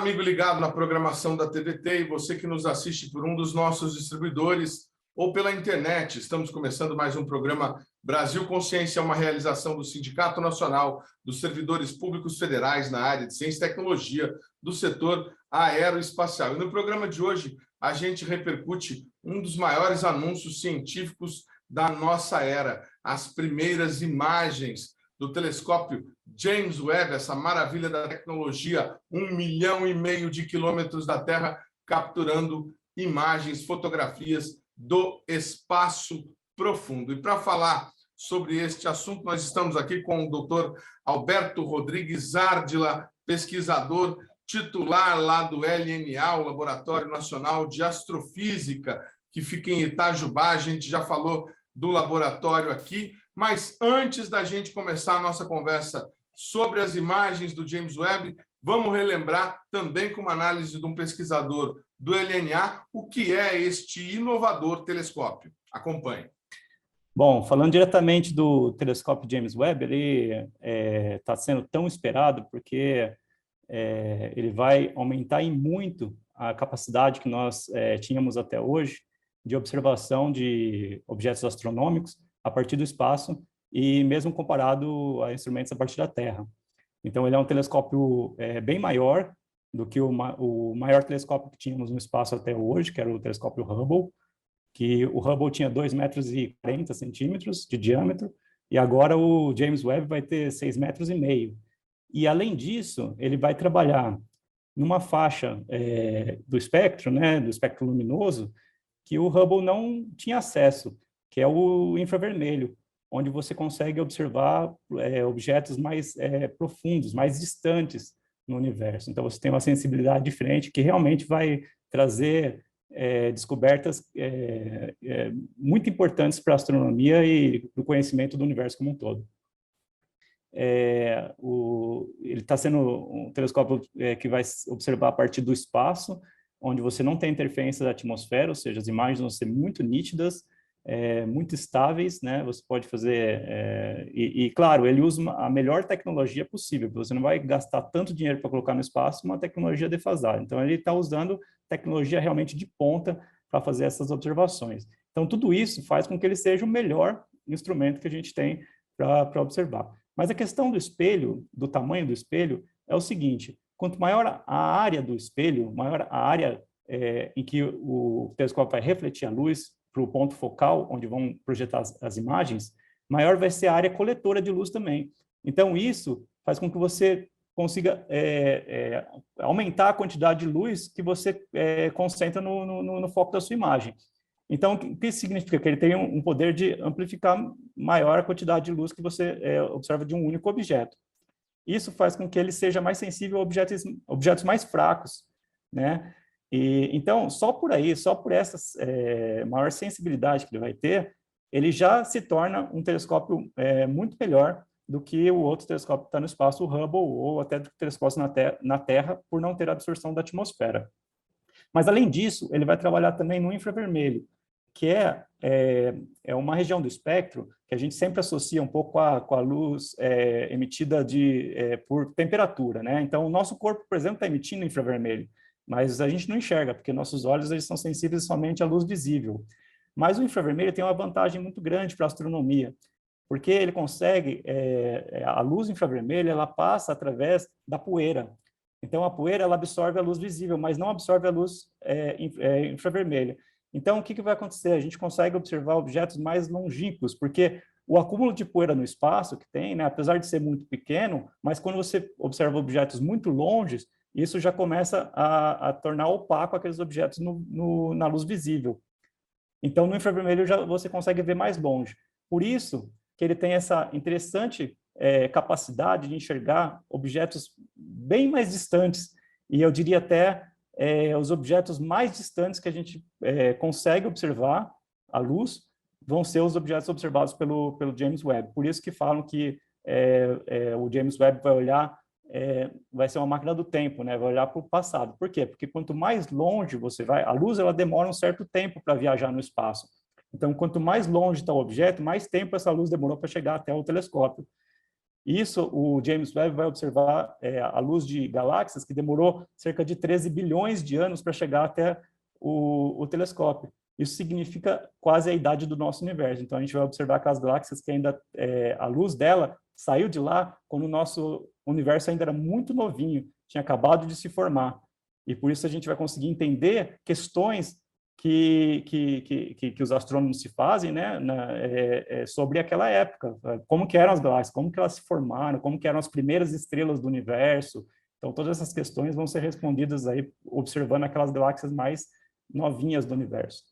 amigo ligado na programação da TVT e você que nos assiste por um dos nossos distribuidores ou pela internet. Estamos começando mais um programa Brasil Consciência, uma realização do Sindicato Nacional dos Servidores Públicos Federais na área de Ciência e Tecnologia do setor aeroespacial. E no programa de hoje, a gente repercute um dos maiores anúncios científicos da nossa era, as primeiras imagens do telescópio James Webb, essa maravilha da tecnologia, 1,5 milhão de quilômetros da Terra, capturando imagens, fotografias do espaço profundo. E para falar sobre este assunto, nós estamos aqui com o Dr. Alberto Rodrigues Ardila, pesquisador titular lá do LNA, o Laboratório Nacional de Astrofísica, que fica em Itajubá. A gente já falou do laboratório aqui, mas antes da gente começar a nossa conversa sobre as imagens do James Webb, vamos relembrar também com uma análise de um pesquisador do LNA o que é este inovador telescópio. Acompanhe. Bom, falando diretamente do telescópio James Webb, ele está sendo tão esperado porque ele vai aumentar em muito a capacidade que nós tínhamos até hoje de observação de objetos astronômicos a partir do espaço e mesmo comparado a instrumentos a partir da Terra. Então, ele é um telescópio bem maior do que o maior telescópio que tínhamos no espaço até hoje, que era o telescópio Hubble, que o Hubble tinha 2,40 metros de diâmetro, e agora o James Webb vai ter 6,5 metros. E, além disso, ele vai trabalhar numa faixa do espectro, né, do espectro luminoso, que o Hubble não tinha acesso, que é o infravermelho, onde você consegue observar objetos mais profundos, mais distantes no universo. Então, você tem uma sensibilidade diferente que realmente vai trazer descobertas muito importantes para a astronomia e para o conhecimento do universo como um todo. Ele está sendo um telescópio que vai observar a partir do espaço, onde você não tem interferência da atmosfera, ou seja, as imagens vão ser muito nítidas, muito estáveis, né? Você pode fazer... claro, ele usa a melhor tecnologia possível, porque você não vai gastar tanto dinheiro para colocar no espaço uma tecnologia defasada. Então, ele está usando tecnologia realmente de ponta para fazer essas observações. Então, tudo isso faz com que ele seja o melhor instrumento que a gente tem para observar. Mas a questão do espelho, do tamanho do espelho, é o seguinte: quanto maior a área do espelho, maior a área em que o telescópio vai refletir a luz para o ponto focal, onde vão projetar as imagens, maior vai ser a área coletora de luz também. Então, isso faz com que você consiga aumentar a quantidade de luz que você concentra no foco da sua imagem. Então, o que isso significa? Que ele tem um poder de amplificar maior a quantidade de luz que você observa de um único objeto. Isso faz com que ele seja mais sensível a objetos mais fracos, né? Então, só por aí, só por essa maior sensibilidade que ele vai ter, ele já se torna um telescópio muito melhor do que o outro telescópio que está no espaço, o Hubble, ou até do telescópio na Terra, por não ter absorção da atmosfera. Mas, além disso, ele vai trabalhar também no infravermelho, que é uma região do espectro que a gente sempre associa um pouco com a luz emitida por temperatura, né? Então, o nosso corpo, por exemplo, está emitindo infravermelho, mas a gente não enxerga, porque nossos olhos eles são sensíveis somente à luz visível. Mas o infravermelho tem uma vantagem muito grande para a astronomia, porque ele consegue, a luz infravermelha, ela passa através da poeira. Então, a poeira ela absorve a luz visível, mas não absorve a luz infravermelha. Então, o que vai acontecer? A gente consegue observar objetos mais longínquos, porque o acúmulo de poeira no espaço que tem, né, apesar de ser muito pequeno, mas quando você observa objetos muito longes, isso já começa a tornar opaco aqueles objetos na luz visível. Então, no infravermelho você consegue ver mais longe. Por isso que ele tem essa interessante capacidade de enxergar objetos bem mais distantes, e eu diria até os objetos mais distantes que a gente consegue observar à luz vão ser os objetos observados pelo James Webb. Por isso que falam que o James Webb vai ser uma máquina do tempo, né? Vai olhar para o passado. Por quê? Porque quanto mais longe você vai, a luz ela demora um certo tempo para viajar no espaço. Então, quanto mais longe está o objeto, mais tempo essa luz demorou para chegar até o telescópio. Isso o James Webb vai observar a luz de galáxias que demorou cerca de 13 bilhões de anos para chegar até o telescópio. Isso significa quase a idade do nosso universo. Então, a gente vai observar aquelas galáxias que ainda, a luz dela saiu de lá quando o nosso universo ainda era muito novinho, tinha acabado de se formar. E por isso a gente vai conseguir entender questões que os astrônomos se fazem, né, sobre aquela época, como que eram as galáxias, como que elas se formaram, como que eram as primeiras estrelas do universo. Então, todas essas questões vão ser respondidas aí observando aquelas galáxias mais novinhas do universo.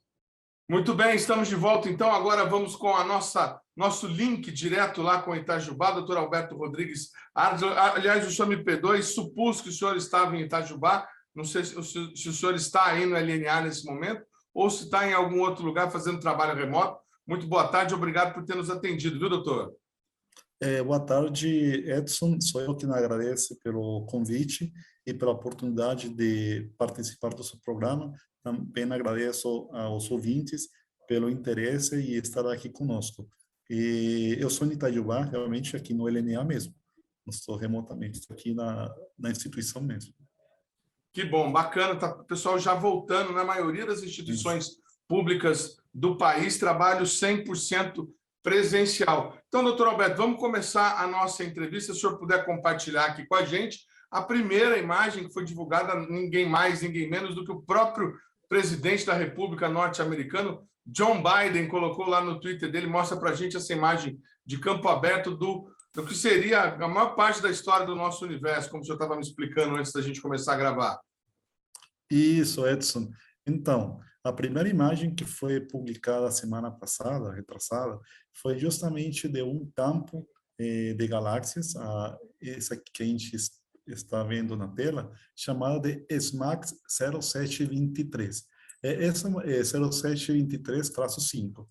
Muito bem, estamos de volta. Então, agora vamos com a nosso link direto lá com Itajubá, doutor Alberto Rodrigues. Aliás, o senhor me perdoe, supus que o senhor estava em Itajubá. Não sei se o senhor está aí no LNA nesse momento ou se está em algum outro lugar fazendo trabalho remoto. Muito boa tarde, obrigado por ter nos atendido, viu, doutor? Boa tarde, Edson. Sou eu que agradeço pelo convite e pela oportunidade de participar do seu programa. Também agradeço aos ouvintes pelo interesse e estar aqui conosco. E eu sou em Itajubá, realmente aqui no LNA mesmo. Não estou remotamente, estou aqui na instituição mesmo. Que bom, bacana, tá o pessoal já voltando. Na maioria das instituições públicas do país, trabalho 100% presencial. Então, doutor Alberto, vamos começar a nossa entrevista. Se o senhor puder compartilhar aqui com a gente a primeira imagem que foi divulgada, ninguém mais, ninguém menos do que o próprio presidente da República norte-americano, John Biden, colocou lá no Twitter dele, mostra para a gente essa imagem de campo aberto do que seria a maior parte da história do nosso universo, como o senhor estava me explicando antes da gente começar a gravar. Isso, Edson. Então, a primeira imagem que foi publicada a semana passada, retrasada, foi justamente de um campo de galáxias, essa que a gente está vendo na tela, chamada de SMACS 0723. Essa é 0723-5.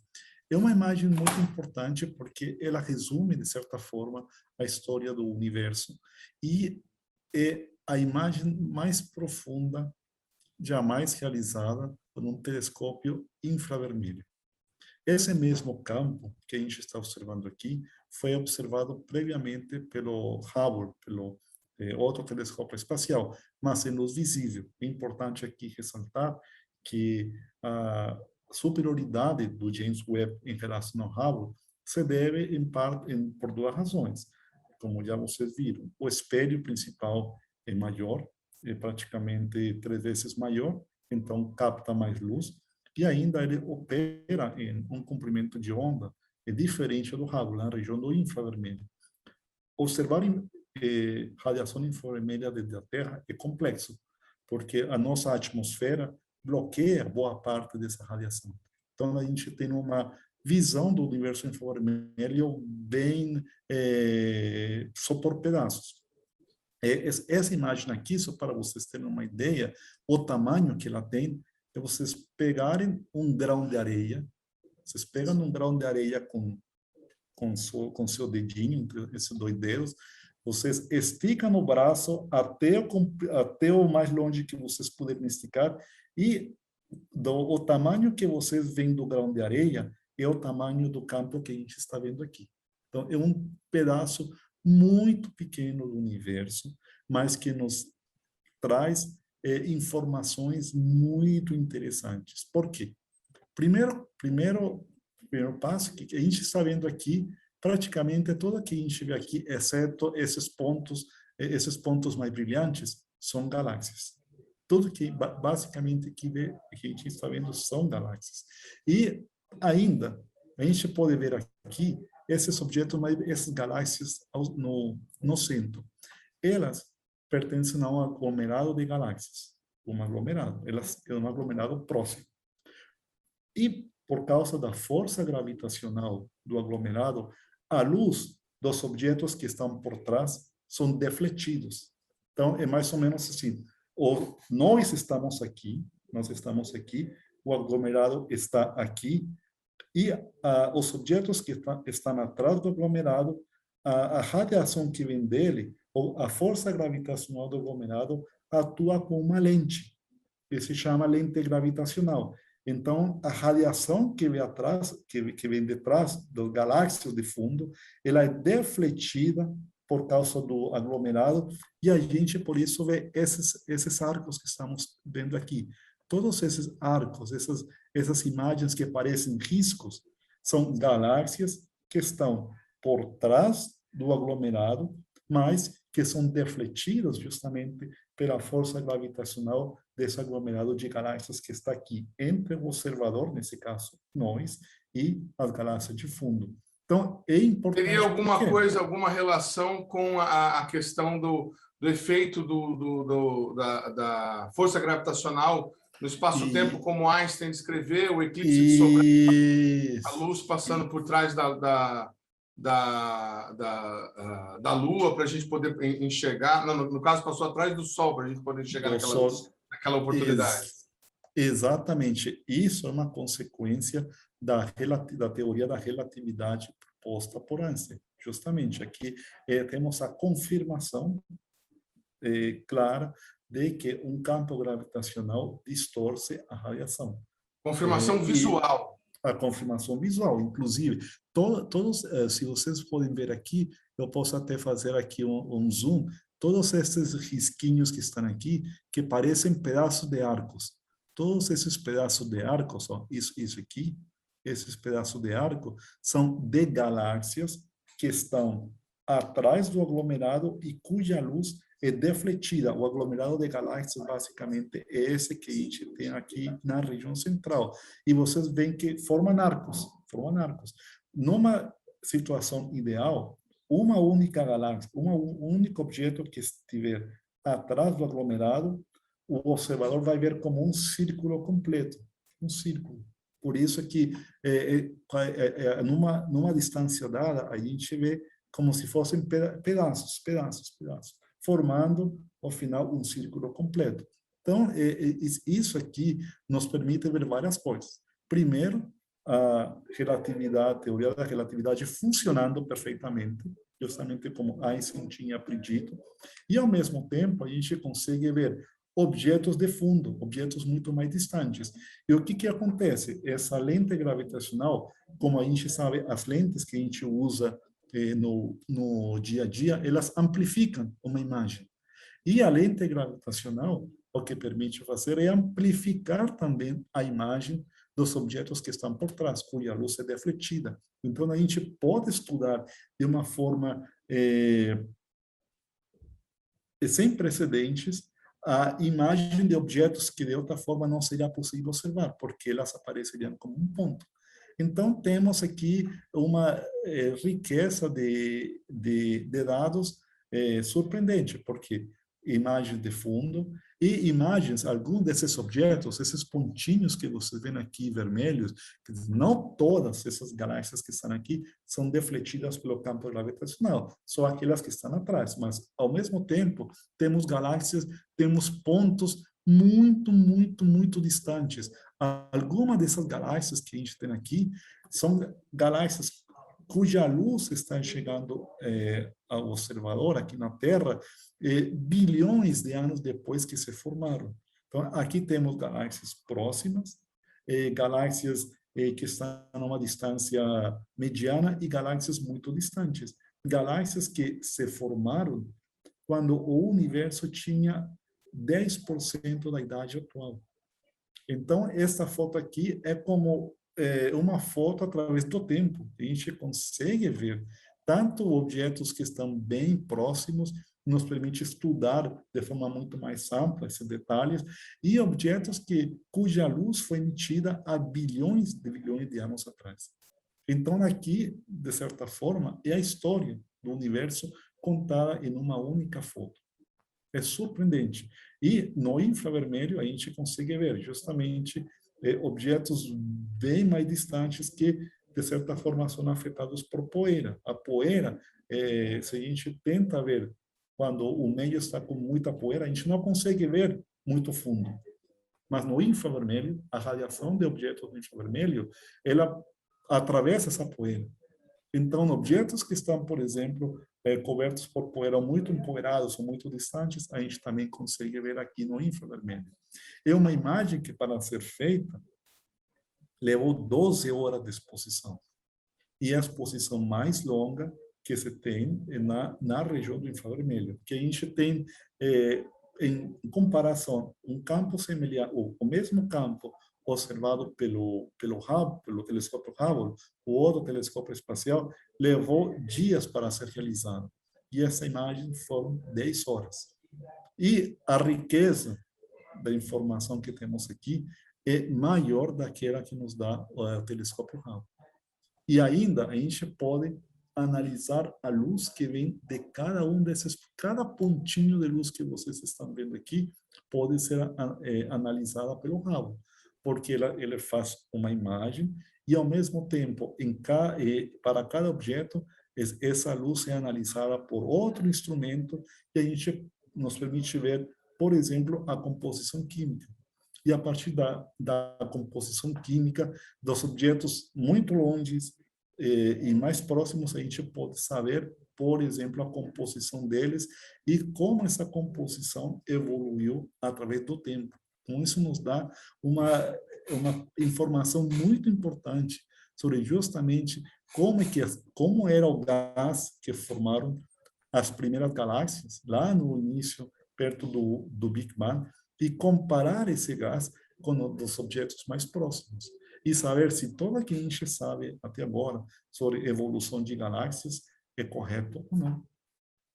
É uma imagem muito importante porque ela resume, de certa forma, a história do universo e é a imagem mais profunda jamais realizada por um telescópio infravermelho. Esse mesmo campo que a gente está observando aqui foi observado previamente pelo Hubble, pelo outro telescópio espacial, mas em luz visível. É importante aqui ressaltar que a superioridade do James Webb em relação ao Hubble se deve, em parte, por duas razões. Como já vocês viram, o espelho principal é maior, é praticamente 3 vezes maior, então capta mais luz, e ainda ele opera em um comprimento de onda diferente do Hubble, na região do infravermelho. Observar radiação infravermelha da Terra é complexo, porque a nossa atmosfera bloqueia boa parte dessa radiação. Então, a gente tem uma visão do universo infravermelho bem só por pedaços. Essa imagem aqui, só para vocês terem uma ideia, o tamanho que ela tem, é vocês pegarem um grão de areia, vocês pegam um grão de areia com seu dedinho, entre esses 2 dedos, vocês esticam o braço até o mais longe que vocês puderem esticar, e o tamanho que vocês veem do grão de areia é o tamanho do campo que a gente está vendo aqui. Então, é um pedaço muito pequeno do universo, mas que nos traz informações muito interessantes. Por quê? Primeiro passo que a gente está vendo aqui, praticamente tudo que a gente vê aqui, exceto esses pontos mais brilhantes, são galáxias. Tudo que basicamente que a gente está vendo são galáxias. E ainda, a gente pode ver aqui esses objetos, essas galáxias no centro. Elas pertencem a um aglomerado de galáxias. Elas é um aglomerado próximo. E, por causa da força gravitacional do aglomerado, a luz dos objetos que estão por trás são defletidos. Então, é mais ou menos assim. Nós estamos aqui, o aglomerado está aqui, e os objetos que estão atrás do aglomerado, a radiação que vem dele, ou a força gravitacional do aglomerado, atua com uma lente, que se chama lente gravitacional. Então, a radiação que vem atrás, que vem detrás das galáxias de fundo, ela é defletida por causa do aglomerado, e a gente, por isso, vê esses arcos que estamos vendo aqui. Todos esses arcos, essas imagens que parecem riscos, são galáxias que estão por trás do aglomerado, mas que são defletidas justamente pela força gravitacional desse aglomerado de galáxias que está aqui entre o observador, nesse caso nós, e as galáxias de fundo. Então, é importante... Teria alguma coisa, alguma relação com a questão do efeito da força gravitacional no espaço-tempo, como Einstein descreveu, o eclipse de Sobral, a luz passando por trás da Lua para a gente poder enxergar, no caso passou atrás do Sol para a gente poder enxergar naquela oportunidade. Exatamente, isso é uma consequência da teoria da relatividade proposta por Einstein. Justamente aqui temos a confirmação clara de que um campo gravitacional distorce a radiação. Confirmação visual. A confirmação visual, inclusive, todos, se vocês podem ver aqui, eu posso até fazer aqui um zoom, todos esses risquinhos que estão aqui, que parecem pedaços de arcos. Todos esses pedaços de arcos, ó, isso aqui, esses pedaços de arco, são de galáxias que estão atrás do aglomerado e cuja luz é defletida. O aglomerado de galáxias, basicamente, é esse que a gente tem aqui na região central. E vocês veem que formam arcos. Numa situação ideal, uma única galáxia, um único objeto que estiver atrás do aglomerado, o observador vai ver como um círculo completo. Um círculo. Por isso que, numa distância dada, a gente vê como se fossem pedaços, formando, ao final, um círculo completo. Então, isso aqui nos permite ver várias coisas. Primeiro, a teoria da relatividade funcionando perfeitamente, justamente como Einstein tinha predito, e, ao mesmo tempo, a gente consegue ver objetos de fundo, objetos muito mais distantes. E o que acontece? Essa lente gravitacional, como a gente sabe, as lentes que a gente usa no dia a dia, elas amplificam uma imagem. E a lente gravitacional, o que permite fazer é amplificar também a imagem dos objetos que estão por trás, cuja luz é defletida. Então, a gente pode estudar de uma forma sem precedentes a imagem de objetos que, de outra forma, não seria possível observar, porque elas apareceriam como um ponto. Então, temos aqui uma riqueza de dados surpreendente, porque imagens de fundo e imagens, alguns desses objetos, esses pontinhos que vocês veem aqui vermelhos, não todas essas galáxias que estão aqui são defletidas pelo campo gravitacional, só aquelas que estão atrás, mas, ao mesmo tempo, temos galáxias, temos pontos muito distantes. Algumas dessas galáxias que a gente tem aqui são galáxias cuja luz está chegando ao observador aqui na Terra bilhões de anos depois que se formaram. Então, aqui temos galáxias próximas, galáxias que estão a uma distância mediana e galáxias muito distantes. Galáxias que se formaram quando o universo tinha 10% da idade atual. Então, essa foto aqui é como uma foto através do tempo. A gente consegue ver tanto objetos que estão bem próximos, nos permite estudar de forma muito mais ampla esses detalhes, e objetos cuja luz foi emitida há bilhões de anos atrás. Então, aqui, de certa forma, é a história do universo contada em uma única foto. É surpreendente. E no infravermelho a gente consegue ver justamente objetos bem mais distantes que, de certa forma, são afetados por poeira. A poeira, se a gente tenta ver quando o meio está com muita poeira, a gente não consegue ver muito fundo. Mas no infravermelho, a radiação de objetos no infravermelho, ela atravessa essa poeira. Então, objetos que estão, por exemplo, cobertos por poeira, muito empoeirados ou muito distantes, a gente também consegue ver aqui no infravermelho. É uma imagem que, para ser feita, levou 12 horas de exposição. E é a exposição mais longa que se tem na região do infravermelho, que a gente tem, em comparação, um campo semelhante, o mesmo campo observado pelo Hubble, pelo telescópio Hubble, o outro telescópio espacial, levou dias para ser realizado. E essa imagem foram 10 horas. E a riqueza da informação que temos aqui é maior daquela que nos dá o telescópio Hubble. E ainda a gente pode analisar a luz que vem de cada cada pontinho de luz que vocês estão vendo aqui pode ser analisada pelo Hubble, porque ele faz uma imagem e, ao mesmo tempo, para cada objeto, essa luz é analisada por outro instrumento e a gente nos permite ver, por exemplo, a composição química. E a partir da composição química dos objetos muito longes e mais próximos, a gente pode saber, por exemplo, a composição deles e como essa composição evoluiu através do tempo. Então, isso nos dá uma informação muito importante sobre justamente como era o gás que formaram as primeiras galáxias, lá no início, perto do Big Bang, e comparar esse gás com os objetos mais próximos. E saber se tudo o que a gente sabe até agora sobre evolução de galáxias é correto ou não.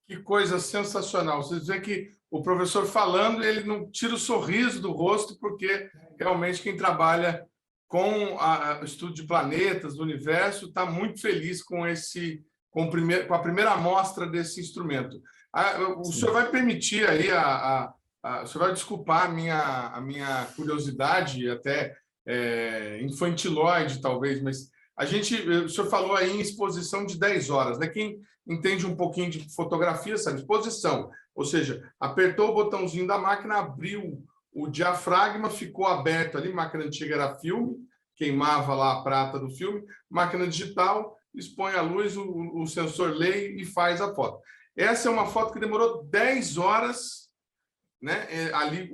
Que coisa sensacional. Vocês veem que o professor falando, ele não tira o sorriso do rosto, porque realmente quem trabalha com o estudo de planetas, do universo, está muito feliz com a primeira amostra desse instrumento. O senhor vai permitir aí, o senhor vai desculpar a minha curiosidade, até infantilóide, talvez, mas o senhor falou aí em exposição de 10 horas, né? Quem entende um pouquinho de fotografia sabe, exposição, ou seja, apertou o botãozinho da máquina, abriu o diafragma, ficou aberto ali, máquina antiga era filme, queimava lá a prata do filme, máquina digital, expõe a luz, o sensor lê e faz a foto. Essa é uma foto que demorou 10 horas, né? Ali,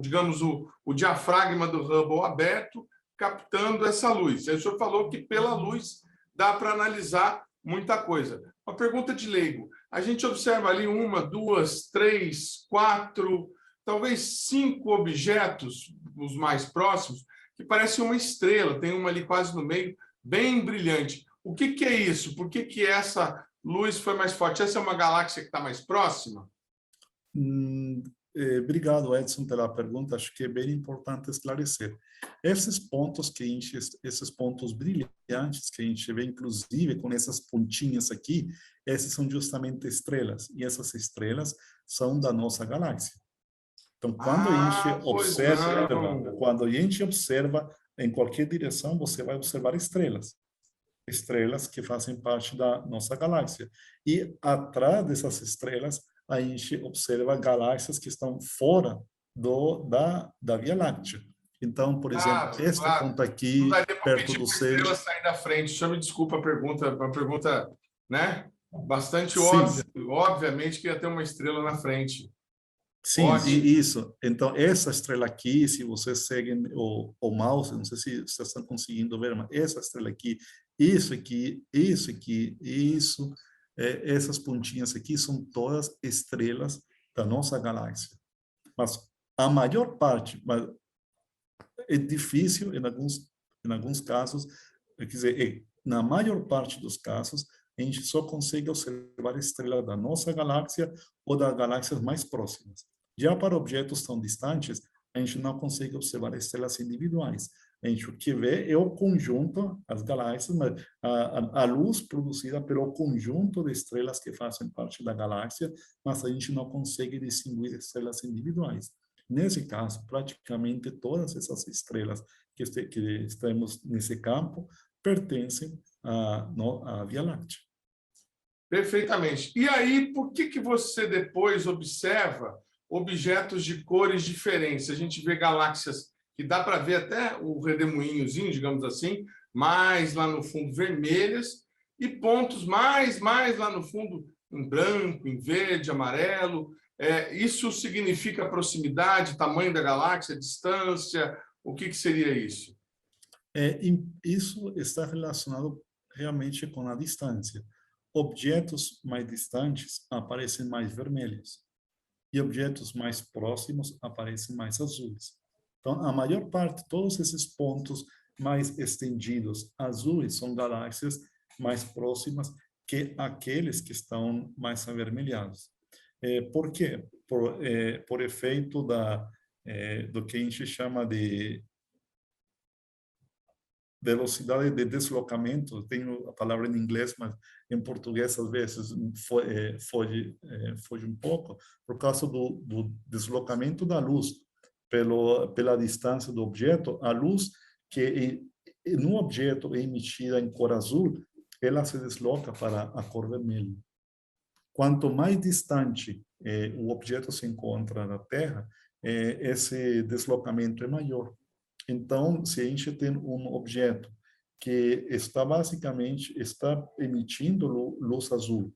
digamos, o diafragma do Hubble aberto, captando essa luz. Aí o senhor falou que pela luz dá para analisar muita coisa. Uma pergunta de leigo. A gente observa ali 1, 2, 3, 4, talvez 5 objetos, os mais próximos, que parecem uma estrela. Tem uma ali quase no meio, bem brilhante. O que é isso? Por que essa luz foi mais forte? Essa é uma galáxia que está mais próxima? Obrigado, Edson, pela pergunta. Acho que é bem importante esclarecer. Esses pontos brilhantes que a gente vê, inclusive com essas pontinhas aqui, esses são justamente estrelas. E essas estrelas são da nossa galáxia. Então, quando a gente observa em qualquer direção, você vai observar estrelas que fazem parte da nossa galáxia. E atrás dessas estrelas, a gente observa galáxias que estão fora da Via Láctea. Então, por exemplo, este ponto aqui, perto do centro... Estrela sair da frente. O senhor me desculpa a pergunta, né? Bastante óbvia. Obviamente que ia ter uma estrela na frente. Sim, e isso. Então, essa estrela aqui, se vocês seguem o mouse, não sei se vocês estão conseguindo ver, mas essa estrela aqui, isso aqui, essas pontinhas aqui são todas estrelas da nossa galáxia. Mas a maior parte, mas é difícil em alguns casos, quer dizer, na maior parte dos casos, a gente só consegue observar estrelas da nossa galáxia ou das galáxias mais próximas. Já para objetos tão distantes, a gente não consegue observar estrelas individuais. A gente o que vê é o conjunto, as galáxias, mas a luz produzida pelo conjunto de estrelas que fazem parte da galáxia, mas a gente não consegue distinguir estrelas individuais. Nesse caso, praticamente todas essas estrelas que estamos nesse campo pertencem à Via Láctea. Perfeitamente. E aí, por que você depois observa objetos de cores diferentes? A gente vê galáxias que dá para ver até o redemoinhozinho, digamos assim, mais lá no fundo vermelhas, e pontos mais lá no fundo em branco, em verde, amarelo. Isso significa proximidade, tamanho da galáxia, distância? O que seria isso? Isso está relacionado realmente com a distância. Objetos mais distantes aparecem mais vermelhos e objetos mais próximos aparecem mais azuis. Então, a maior parte, todos esses pontos mais estendidos azuis são galáxias mais próximas que aqueles que estão mais avermelhados. Por quê? Por efeito do que a gente chama de velocidade de deslocamento. Tenho a palavra em inglês, mas em português às vezes foge um pouco, por causa do deslocamento da luz pela distância do objeto. A luz que no objeto é emitida em cor azul, ela se desloca para a cor vermelha. Quanto mais distante o objeto se encontra da Terra, esse deslocamento é maior. Então, se a gente tem um objeto que basicamente está emitindo luz azul,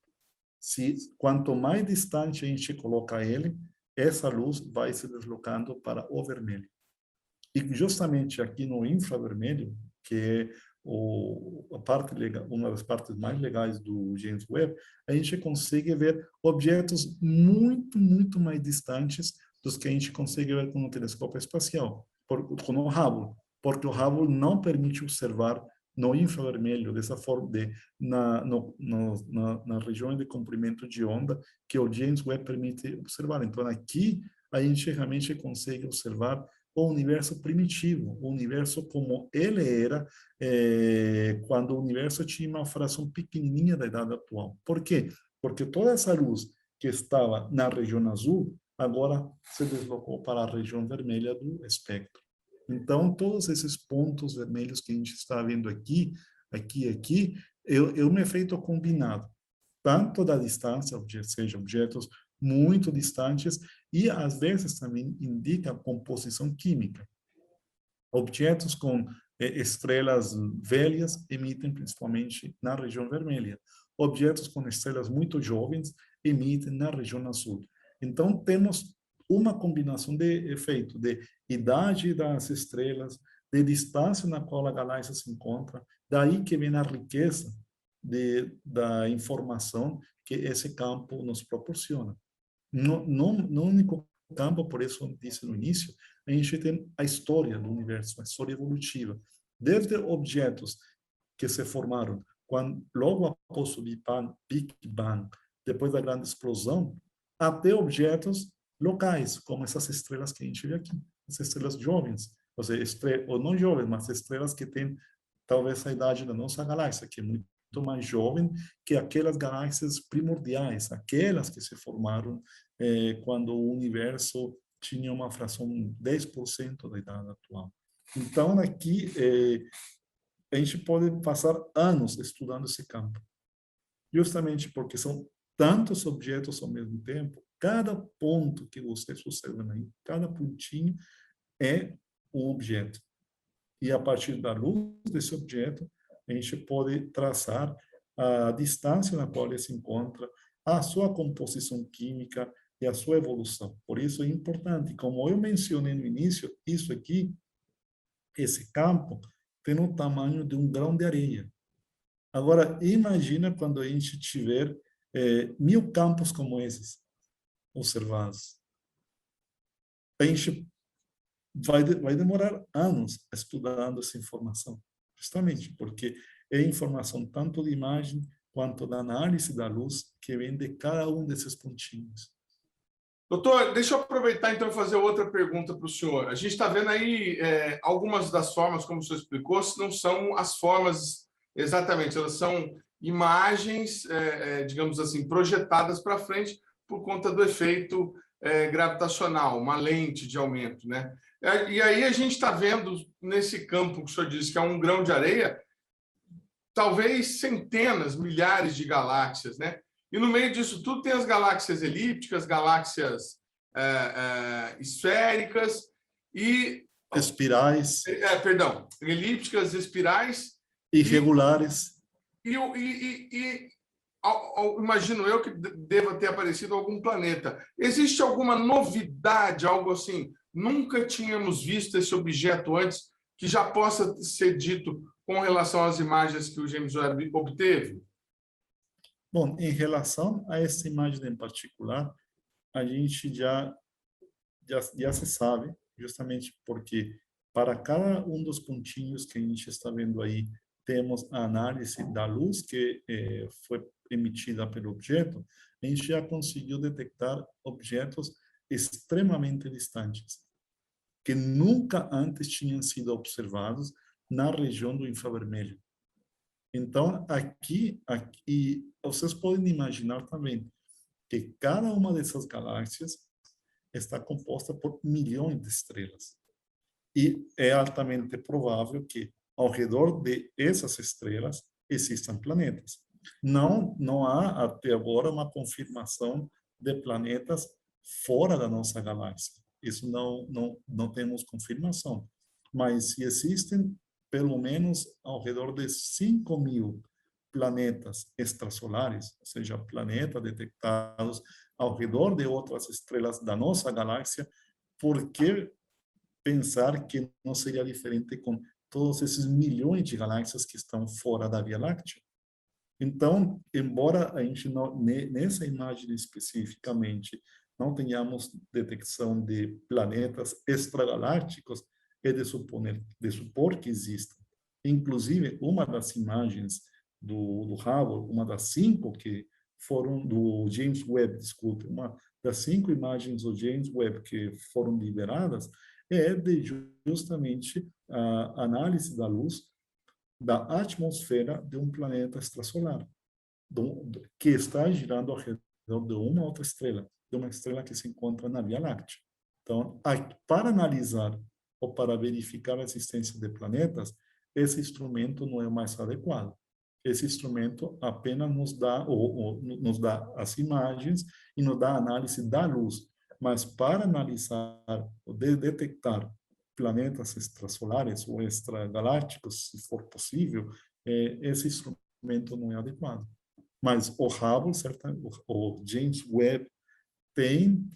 quanto mais distante a gente coloca ele, essa luz vai se deslocando para o vermelho. E justamente aqui no infravermelho, que é uma das partes mais legais do James Webb, a gente consegue ver objetos muito, muito mais distantes dos que a gente consegue ver com o telescópio espacial, com o Hubble, porque o Hubble não permite observar no infravermelho, dessa forma, na região de comprimento de onda que o James Webb permite observar. Então, aqui a gente realmente consegue observar o universo primitivo, o universo como ele era quando o universo tinha uma fração pequenininha da idade atual. Por quê? Porque toda essa luz que estava na região azul, agora se deslocou para a região vermelha do espectro. Então, todos esses pontos vermelhos que a gente está vendo aqui, é um efeito combinado, tanto da distância, seja objetos muito distantes, e às vezes também indica composição química. Objetos com estrelas velhas emitem principalmente na região vermelha. Objetos com estrelas muito jovens emitem na região azul. Então, temos uma combinação de efeito de idade das estrelas, de distância na qual a galáxia se encontra, daí que vem a riqueza da informação que esse campo nos proporciona. No único campo, por isso eu disse no início, a gente tem a história do universo, a história evolutiva. Desde objetos que se formaram logo após o Big Bang, depois da grande explosão, até objetos locais, como essas estrelas que a gente vê aqui, as estrelas jovens, ou não jovens, mas estrelas que têm talvez a idade da nossa galáxia, que é muito mais jovem que aquelas galáxias primordiais, aquelas que se formaram quando o universo tinha uma fração 10% da idade atual. Então, aqui, a gente pode passar anos estudando esse campo, justamente porque são tantos objetos ao mesmo tempo, cada ponto que vocês observam aí, cada pontinho é um objeto. E a partir da luz desse objeto, a gente pode traçar a distância na qual ele se encontra, a sua composição química e a sua evolução. Por isso é importante. Como eu mencionei no início, isso aqui, esse campo, tem o tamanho de um grão de areia. Agora, imagina quando a gente tiver 1000 campos como esses observados. A gente vai demorar anos estudando essa informação, justamente porque é informação tanto de imagem quanto da análise da luz que vem de cada um desses pontinhos. Doutor, deixa eu aproveitar então e fazer outra pergunta para o senhor. A gente está vendo aí algumas das formas, como o senhor explicou, não são as formas exatamente, elas são imagens, digamos assim, projetadas para frente por conta do efeito gravitacional, uma lente de aumento, né? E aí a gente está vendo nesse campo que o senhor disse que é um grão de areia, talvez centenas, milhares de galáxias, né? E no meio disso tudo tem as galáxias elípticas, galáxias esféricas e... Espirais. Elípticas, espirais... Irregulares. Imagino eu que deva ter aparecido algum planeta. Existe alguma novidade, algo assim? Nunca tínhamos visto esse objeto antes que já possa ser dito com relação às imagens que o James Webb obteve? Bom, em relação a essa imagem em particular, a gente já se sabe, justamente porque para cada um dos pontinhos que a gente está vendo aí, temos a análise da luz que foi emitida pelo objeto, a gente já conseguiu detectar objetos extremamente distantes, que nunca antes tinham sido observados na região do infravermelho. Então, aqui vocês podem imaginar também que cada uma dessas galáxias está composta por milhões de estrelas. E é altamente provável que, ao redor de essas estrelas, existam planetas. Não há, até agora, uma confirmação de planetas fora da nossa galáxia. Isso não temos confirmação. Mas se existem, pelo menos, ao redor de 5.000 planetas extrasolares, ou seja, planetas detectados ao redor de outras estrelas da nossa galáxia, por que pensar que não seria diferente com todos esses milhões de galáxias que estão fora da Via Láctea? Então, embora a gente nessa imagem especificamente não tenhamos detecção de planetas extragalácticos, é de supor que existem. Inclusive, uma das imagens do Hubble, uma das 5 que foram do James Webb, desculpe, uma das 5 imagens do James Webb que foram liberadas é de justamente a análise da luz da atmosfera de um planeta extrasolar, que está girando ao redor de uma outra estrela, de uma estrela que se encontra na Via Láctea. Então, para analisar ou para verificar a existência de planetas, esse instrumento não é o mais adequado. Esse instrumento apenas nos dá as imagens e nos dá a análise da luz. Mas para analisar ou detectar planetas extrasolares ou extragalácticos, se for possível, esse instrumento não é adequado. Mas o Hubble, o James Webb, tem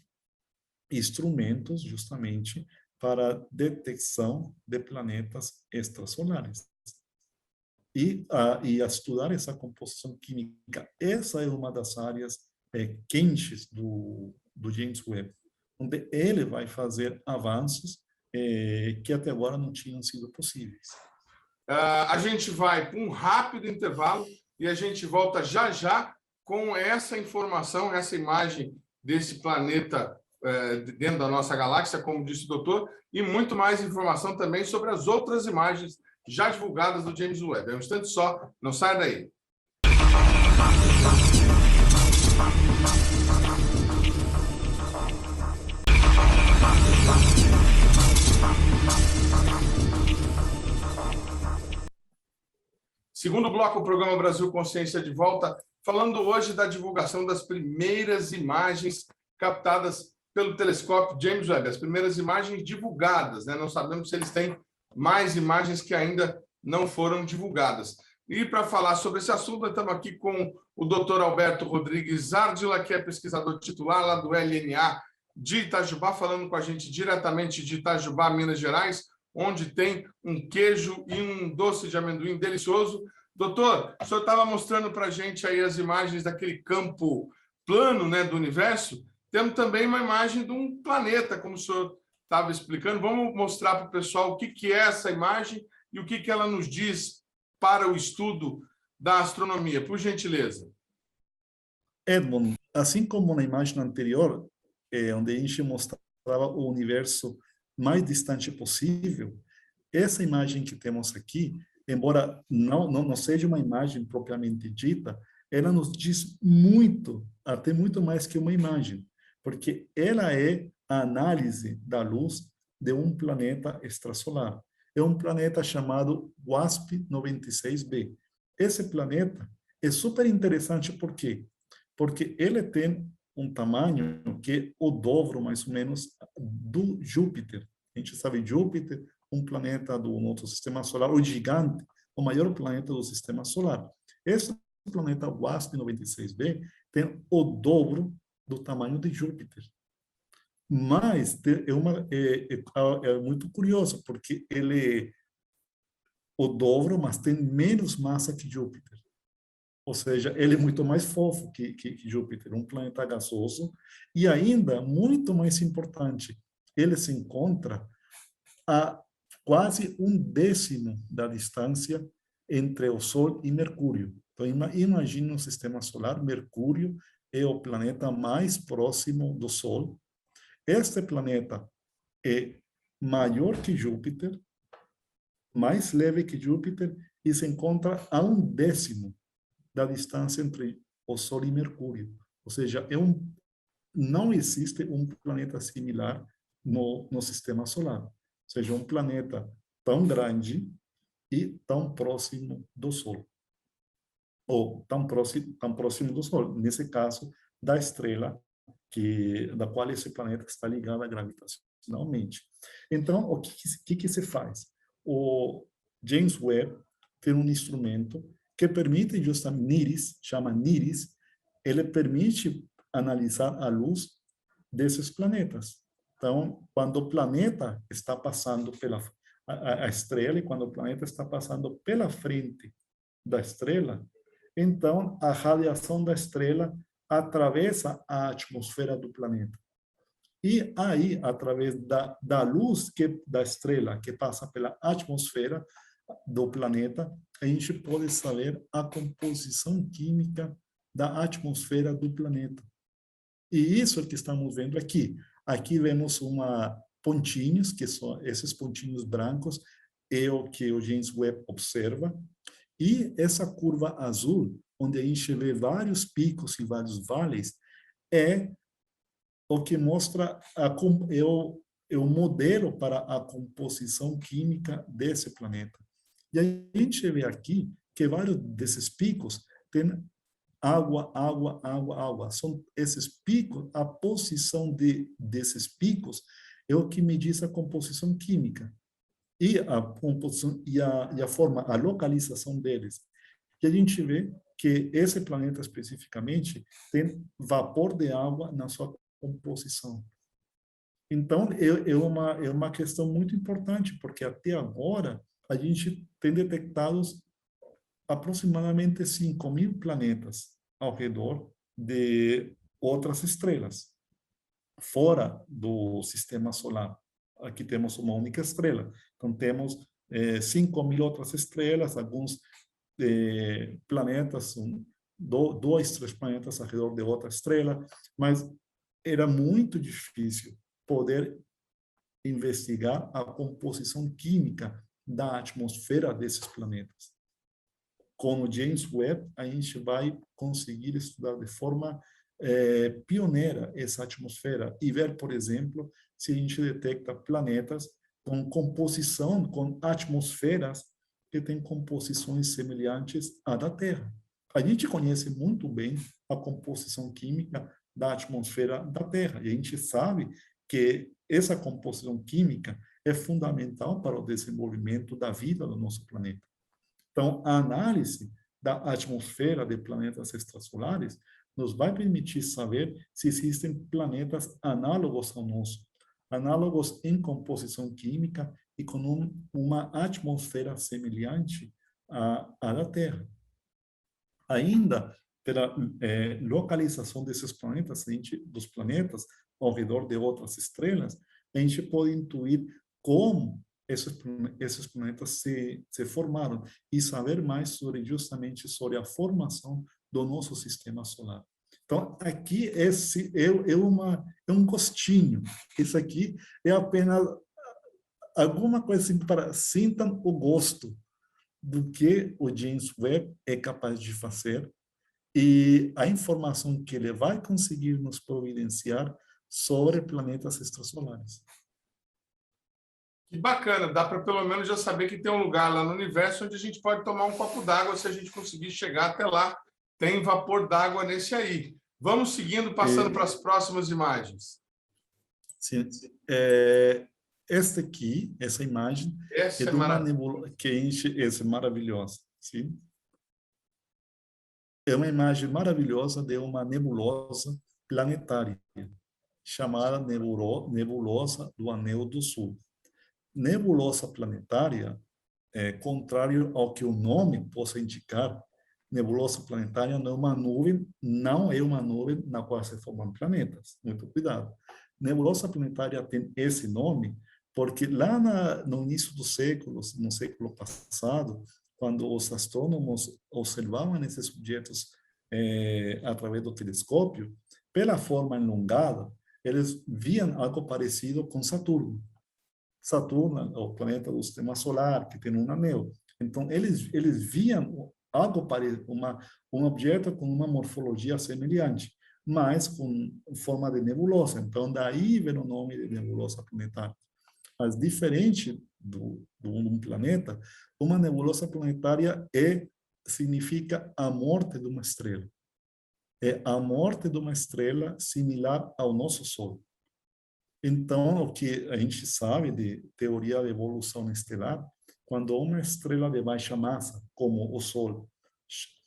instrumentos justamente para detecção de planetas extrasolares. E a estudar essa composição química, essa é uma das áreas quentes do James Webb, onde ele vai fazer avanços que até agora não tinham sido possíveis. A gente vai para um rápido intervalo e a gente volta já já com essa informação, essa imagem desse planeta dentro da nossa galáxia, como disse o doutor, e muito mais informação também sobre as outras imagens já divulgadas do James Webb. É um instante só, não sai daí. Segundo bloco, o programa Brasil Consciência de volta, falando hoje da divulgação das primeiras imagens captadas pelo telescópio James Webb, as primeiras imagens divulgadas, né? Não sabemos se eles têm mais imagens que ainda não foram divulgadas. E para falar sobre esse assunto, nós estamos aqui com o Dr. Alberto Rodrigues Ardila, que é pesquisador titular lá do LNA de Itajubá, falando com a gente diretamente de Itajubá, Minas Gerais, onde tem um queijo e um doce de amendoim delicioso. Doutor, o senhor estava mostrando para a gente aí as imagens daquele campo plano, né, do universo. Temos também uma imagem de um planeta, como o senhor estava explicando. Vamos mostrar para o pessoal o que é essa imagem e o que ela nos diz para o estudo da astronomia, por gentileza. Edmund, assim como na imagem anterior, onde a gente mostrava o universo mais distante possível, essa imagem que temos aqui, embora não seja uma imagem propriamente dita, ela nos diz muito, até muito mais que uma imagem, porque ela é a análise da luz de um planeta extrasolar. É um planeta chamado WASP-96b. Esse planeta é super interessante por quê? Porque ele tem um tamanho que é o dobro, mais ou menos, do Júpiter. A gente sabe Júpiter, um planeta do nosso sistema solar, o gigante, o maior planeta do sistema solar. Esse planeta WASP-96b tem o dobro do tamanho de Júpiter. Mas é muito curioso, porque ele o dobro, mas tem menos massa que Júpiter. Ou seja, ele é muito mais fofo que Júpiter, um planeta gasoso. E ainda, muito mais importante, ele se encontra a quase 1/10 da distância entre o Sol e Mercúrio. Então, imagine um sistema solar, Mercúrio é o planeta mais próximo do Sol. Este planeta é maior que Júpiter, mais leve que Júpiter, e se encontra a 1/10 da distância entre o Sol e Mercúrio. Ou seja, não existe um planeta similar no sistema solar. Ou seja, um planeta tão grande e tão próximo do Sol. Ou tão próximo do Sol, nesse caso, da estrela da qual esse planeta está ligado gravitacionalmente. Então, o que se faz? O James Webb tem um instrumento que permite justamente NIRIS, chama NIRIS, ele permite analisar a luz desses planetas. Então, quando o planeta está passando pela a estrela, e quando o planeta está passando pela frente da estrela, então a radiação da estrela atravessa a atmosfera do planeta. E aí, através da luz da estrela que passa pela atmosfera do planeta, a gente pode saber a composição química da atmosfera do planeta. E isso é o que estamos vendo aqui. Aqui vemos pontinhos, que são esses pontinhos brancos, é o que o James Webb observa. E essa curva azul, onde a gente vê vários picos e vários vales, é o que mostra o modelo para a composição química desse planeta. E a gente vê aqui que vários desses picos têm água, água, água, água. São esses picos, a posição desses picos é o que me diz a composição química. E a composição e a forma, a localização deles. E a gente vê que esse planeta especificamente tem vapor de água na sua composição. Então, é uma questão muito importante, porque até agora a gente tem detectado aproximadamente 5.000 planetas ao redor de outras estrelas, fora do sistema solar. Aqui temos uma única estrela. Então, temos 5.000 outras estrelas, alguns planetas, 2, 3 planetas ao redor de outra estrela, mas era muito difícil poder investigar a composição química da atmosfera desses planetas. Com o James Webb, a gente vai conseguir estudar de forma pioneira essa atmosfera e ver, por exemplo, se a gente detecta planetas com composição, com atmosferas que têm composições semelhantes à da Terra. A gente conhece muito bem a composição química da atmosfera da Terra, e a gente sabe que essa composição química é fundamental para o desenvolvimento da vida do nosso planeta. Então, a análise da atmosfera de planetas extrasolares nos vai permitir saber se existem planetas análogos ao nosso, análogos em composição química e com uma atmosfera semelhante à da Terra. Ainda, pela localização desses planetas, dos planetas ao redor de outras estrelas, a gente pode intuir como esses planetas se formaram e saber mais justamente sobre a formação do nosso sistema solar. Então, aqui esse é um gostinho. Isso aqui é apenas alguma coisa assim para sintam o gosto do que o James Webb é capaz de fazer e a informação que ele vai conseguir nos providenciar sobre planetas extrasolares. Que bacana, dá para pelo menos já saber que tem um lugar lá no universo onde a gente pode tomar um copo d'água se a gente conseguir chegar até lá. Tem vapor d'água nesse aí. Vamos seguindo, passando para as próximas imagens. Sim. Essa imagem Essa é de uma nebula que é maravilhosa. Sim? É uma imagem maravilhosa de uma nebulosa planetária, chamada Nebulosa do Anel do Sul. Nebulosa planetária contrário ao que o nome possa indicar, nebulosa planetária não é uma nuvem na qual se formam planetas. Muito cuidado. Nebulosa planetária tem esse nome porque lá no início do século, no século passado, quando os astrônomos observavam esses objetos através do telescópio, pela forma alongada, eles viam algo parecido com Saturno. Saturno é o planeta do sistema solar, que tem um anel. Então, eles viam algo parecido, um objeto com uma morfologia semelhante, mas com forma de nebulosa. Então, daí vem o nome de nebulosa planetária. Mas diferente de um planeta, uma nebulosa planetária significa a morte de uma estrela. É a morte de uma estrela similar ao nosso Sol. Então, o que a gente sabe de teoria de evolução estelar, quando uma estrela de baixa massa, como o Sol,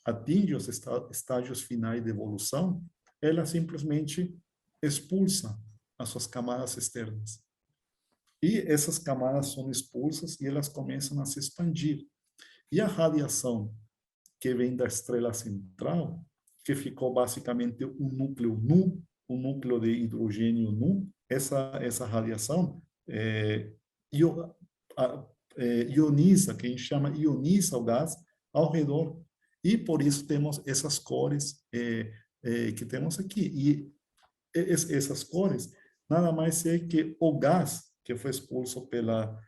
atinge os estágios finais de evolução, ela simplesmente expulsa as suas camadas externas. E essas camadas são expulsas e elas começam a se expandir. E a radiação que vem da estrela central, que ficou basicamente um núcleo nu, um núcleo de hidrogênio nu, essa radiação ioniza, que a gente chama ioniza o gás ao redor. E por isso temos essas cores que temos aqui. E essas cores nada mais é que o gás que foi expulso pela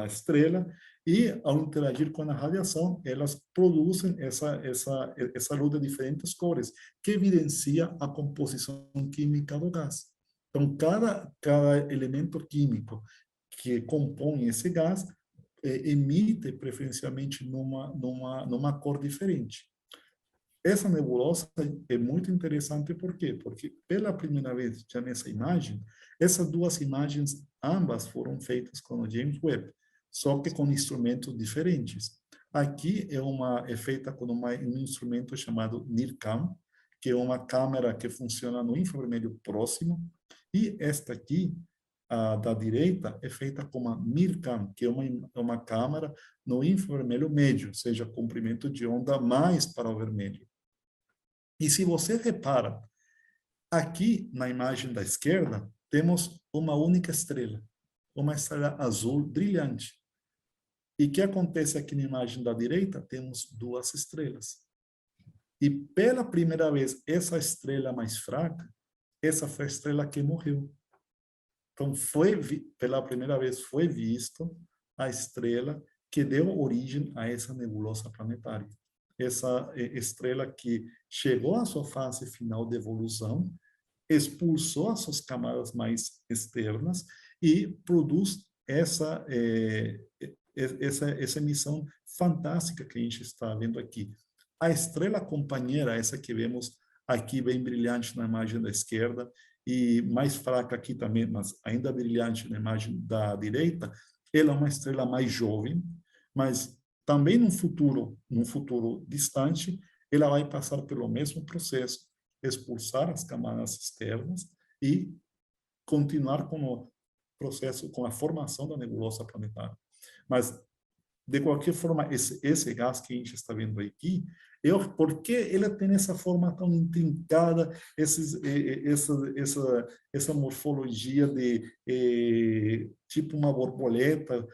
estrela, e ao interagir com a radiação, elas produzem essa luz de diferentes cores, que evidencia a composição química do gás. Então, cada elemento químico que compõe esse gás emite preferencialmente numa cor diferente. Essa nebulosa é muito interessante, por quê? Porque pela primeira vez, já nessa imagem, essas duas imagens, ambas foram feitas com o James Webb, só que com instrumentos diferentes. Aqui é feita com um instrumento chamado NIRCam, que é uma câmera que funciona no infravermelho próximo, e esta aqui, a da direita, é feita com a MIRCam, que é uma câmera no infravermelho médio, ou seja, comprimento de onda mais para o vermelho. E se você repara, aqui na imagem da esquerda, temos uma única estrela, uma estrela azul brilhante. E o que acontece aqui na imagem da direita? Temos duas estrelas. E pela primeira vez, essa estrela mais fraca, essa foi a estrela que morreu. Então, pela primeira vez foi visto a estrela que deu origem a essa nebulosa planetária. Essa estrela que chegou à sua fase final de evolução, expulsou as suas camadas mais externas e produz essa emissão fantástica que a gente está vendo aqui. A estrela companheira, essa que vemos aqui bem brilhante na imagem da esquerda, e mais fraca aqui também, mas ainda brilhante na imagem da direita, ela é uma estrela mais jovem, mas também num futuro distante, ela vai passar pelo mesmo processo, expulsar as camadas externas e continuar com o processo, com a formação da nebulosa planetária. Mas, de qualquer forma, esse gás que a gente está vendo aqui, por que ele tem essa forma tão intrincada, essa morfologia de tipo uma borboleta?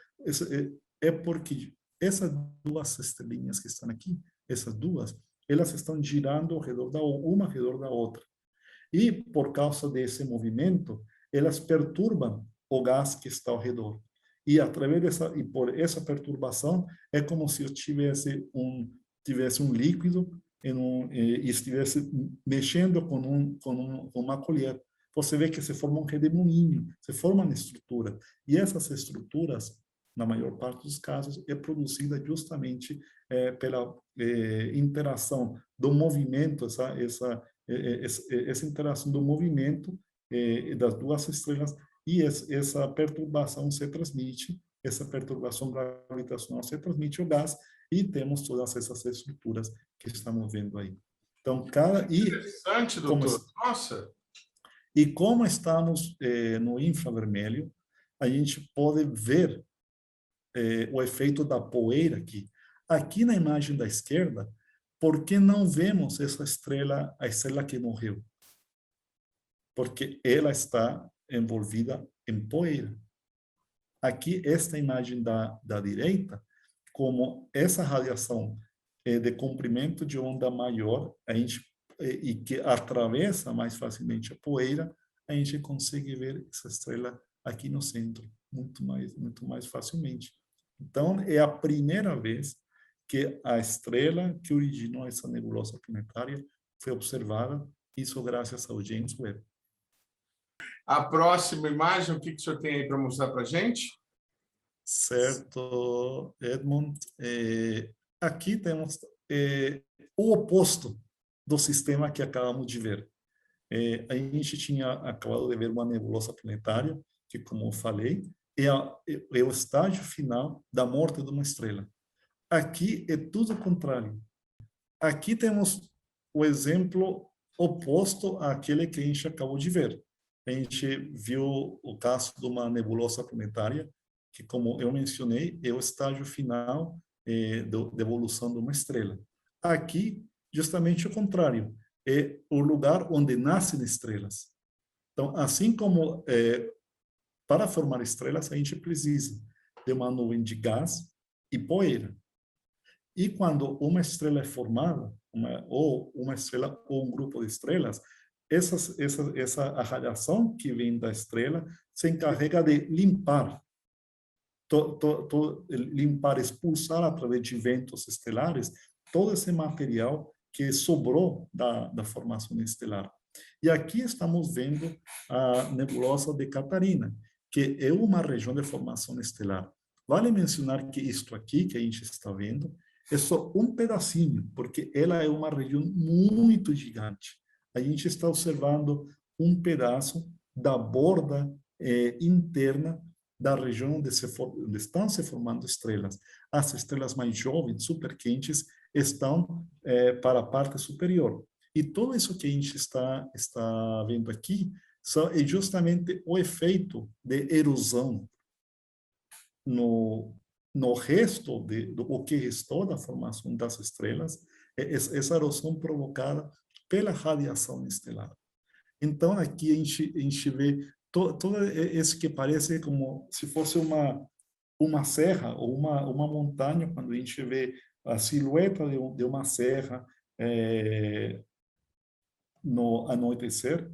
É porque essas duas estrelinhas que estão aqui, essas duas, elas estão girando uma ao redor da outra. E, por causa desse movimento, elas perturbam o gás que está ao redor. E por essa perturbação, é como se eu tivesse um líquido e estivesse mexendo com uma colher. Você vê que se forma um redemoinho, se forma uma estrutura. E essas estruturas, na maior parte dos casos, é produzida justamente pela interação do movimento, essa interação do movimento das duas estrelas, e essa perturbação se transmite, essa perturbação gravitacional se transmite ao gás, e temos todas essas estruturas que estamos vendo aí. Então, interessante, doutor. Nossa! E como estamos no infravermelho, a gente pode ver o efeito da poeira aqui. Aqui na imagem da esquerda, por que não vemos essa estrela, a estrela que morreu? Porque ela está envolvida em poeira. Aqui, esta imagem da direita, como essa radiação de comprimento de onda maior, e que atravessa mais facilmente a poeira, a gente consegue ver essa estrela aqui no centro, muito mais facilmente. Então, é a primeira vez que a estrela que originou essa nebulosa planetária foi observada, isso graças ao James Webb. A próxima imagem, o que o senhor tem aí para mostrar para a gente? Certo, Edmund. Aqui temos o oposto do sistema que acabamos de ver. A gente tinha acabado de ver uma nebulosa planetária, que, como eu falei, é o estágio final da morte de uma estrela. Aqui é tudo o contrário. Aqui temos o exemplo oposto àquele que a gente acabou de ver. A gente viu o caso de uma nebulosa planetária, que, como eu mencionei, é o estágio final da evolução de uma estrela. Aqui, justamente o contrário, é o lugar onde nascem estrelas. Então, assim como para formar estrelas, a gente precisa de uma nuvem de gás e poeira. E quando uma estrela é formada, uma estrela ou um grupo de estrelas, essa radiação que vem da estrela se encarrega de limpar, expulsar através de ventos estelares todo esse material que sobrou da formação estelar. E aqui estamos vendo a nebulosa de Catarina, que é uma região de formação estelar. Vale mencionar que isto aqui que a gente está vendo é só um pedacinho, porque ela é uma região muito gigante. A gente está observando um pedaço da borda interna da região onde estão se formando estrelas. As estrelas mais jovens, super quentes, estão para a parte superior. E tudo isso que a gente está vendo aqui é justamente o efeito de erosão no resto do que restou da formação das estrelas, essa erosão provocada pela radiação estelar. Então, aqui a gente vê todo esse que parece como se fosse uma serra ou uma montanha, quando a gente vê a silhueta de uma serra no anoitecer,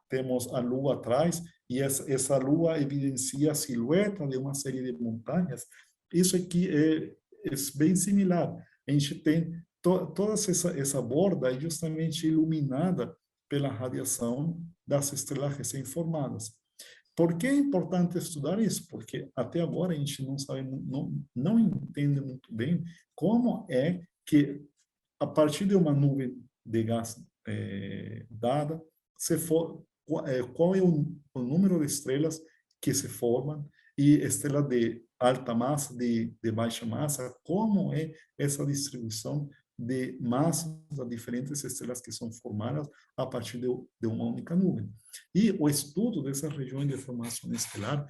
temos a lua atrás, e essa lua evidencia a silhueta de uma série de montanhas. Isso aqui é bem similar. A gente tem toda essa borda é justamente iluminada pela radiação das estrelas recém-formadas. Por que é importante estudar isso? Porque até agora a gente não sabe, não entende muito bem como é que, a partir de uma nuvem de gás dada, qual é o número de estrelas que se formam, e estrela de alta massa, de baixa massa, como é essa distribuição de massas das diferentes estrelas que são formadas a partir de uma única nuvem. E o estudo dessas regiões de formação estelar,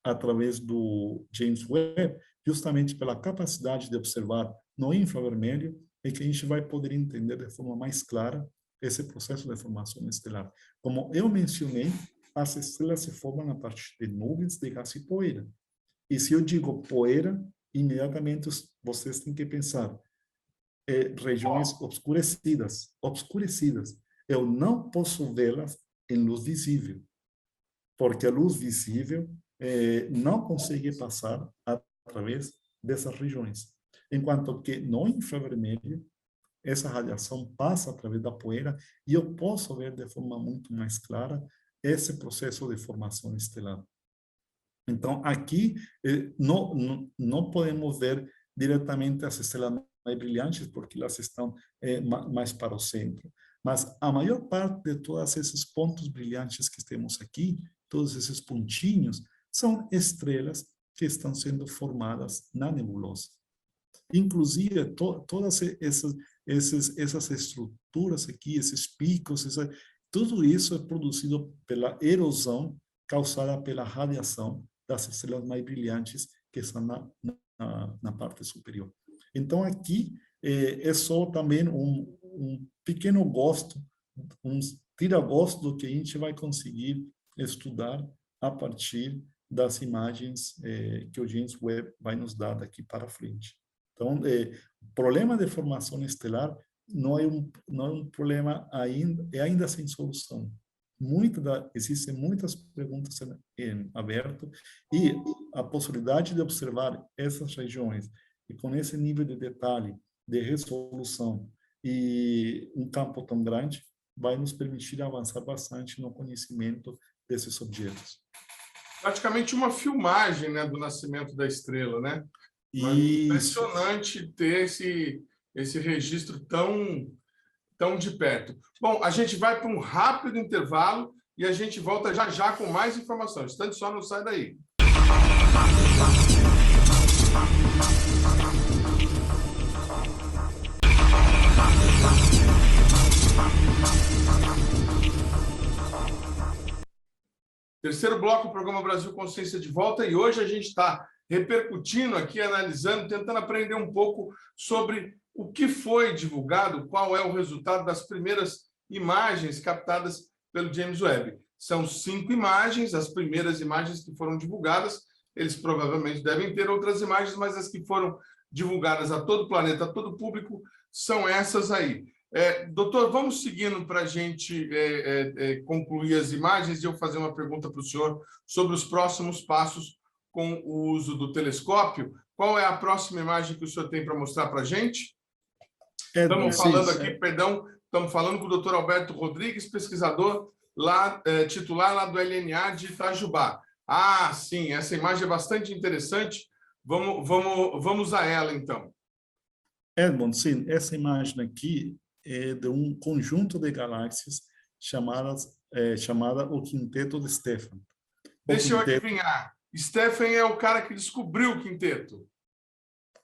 através do James Webb, justamente pela capacidade de observar no infravermelho, é que a gente vai poder entender de forma mais clara esse processo de formação estelar. Como eu mencionei, as estrelas se formam a partir de nuvens de gás e poeira. E se eu digo poeira, imediatamente vocês têm que pensar regiões obscurecidas. Eu não posso vê-las em luz visível, porque a luz visível não consegue passar através dessas regiões. Enquanto que no infravermelho, essa radiação passa através da poeira e eu posso ver de forma muito mais clara esse processo de formação estelar. Então, aqui não podemos ver diretamente as estrelas mais brilhantes, porque elas estão mais para o centro. Mas a maior parte de todos esses pontos brilhantes que temos aqui, todos esses pontinhos, são estrelas que estão sendo formadas na nebulosa. Inclusive, todas essas estruturas aqui, esses picos, tudo isso é produzido pela erosão causada pela radiação das estrelas mais brilhantes que estão na parte superior. Então, aqui é só também um pequeno gosto, um tira-gosto do que a gente vai conseguir estudar a partir das imagens que o James Webb vai nos dar daqui para frente. Então, o problema de formação estelar não é um problema ainda sem solução. Existem muitas perguntas em aberto, e a possibilidade de observar essas regiões e com esse nível de detalhe, de resolução e um campo tão grande, vai nos permitir avançar bastante no conhecimento desses objetos. Praticamente uma filmagem, né, do nascimento da estrela, né? Impressionante ter esse registro tão de perto. Bom, a gente vai para um rápido intervalo e a gente volta já já com mais informações. Tanto só não sai daí. Terceiro bloco, o programa Brasil Consciência de volta, e hoje a gente está repercutindo aqui, analisando, tentando aprender um pouco sobre o que foi divulgado, qual é o resultado das primeiras imagens captadas pelo James Webb. São 5 imagens, as primeiras imagens que foram divulgadas. Eles provavelmente devem ter outras imagens, mas as que foram divulgadas a todo o planeta, a todo o público, são essas aí. Doutor, vamos seguindo para a gente concluir as imagens e eu fazer uma pergunta para o senhor sobre os próximos passos com o uso do telescópio. Qual é a próxima imagem que o senhor tem para mostrar para a gente? Estamos falando com o doutor Alberto Rodrigues, pesquisador lá, titular lá do LNA de Itajubá. Ah, sim, essa imagem é bastante interessante. Vamos a ela, então. Edmond, sim, essa imagem aqui é de um conjunto de galáxias chamada o Quinteto de Stephan. Deixa eu adivinhar. Stephan é o cara que descobriu o quinteto.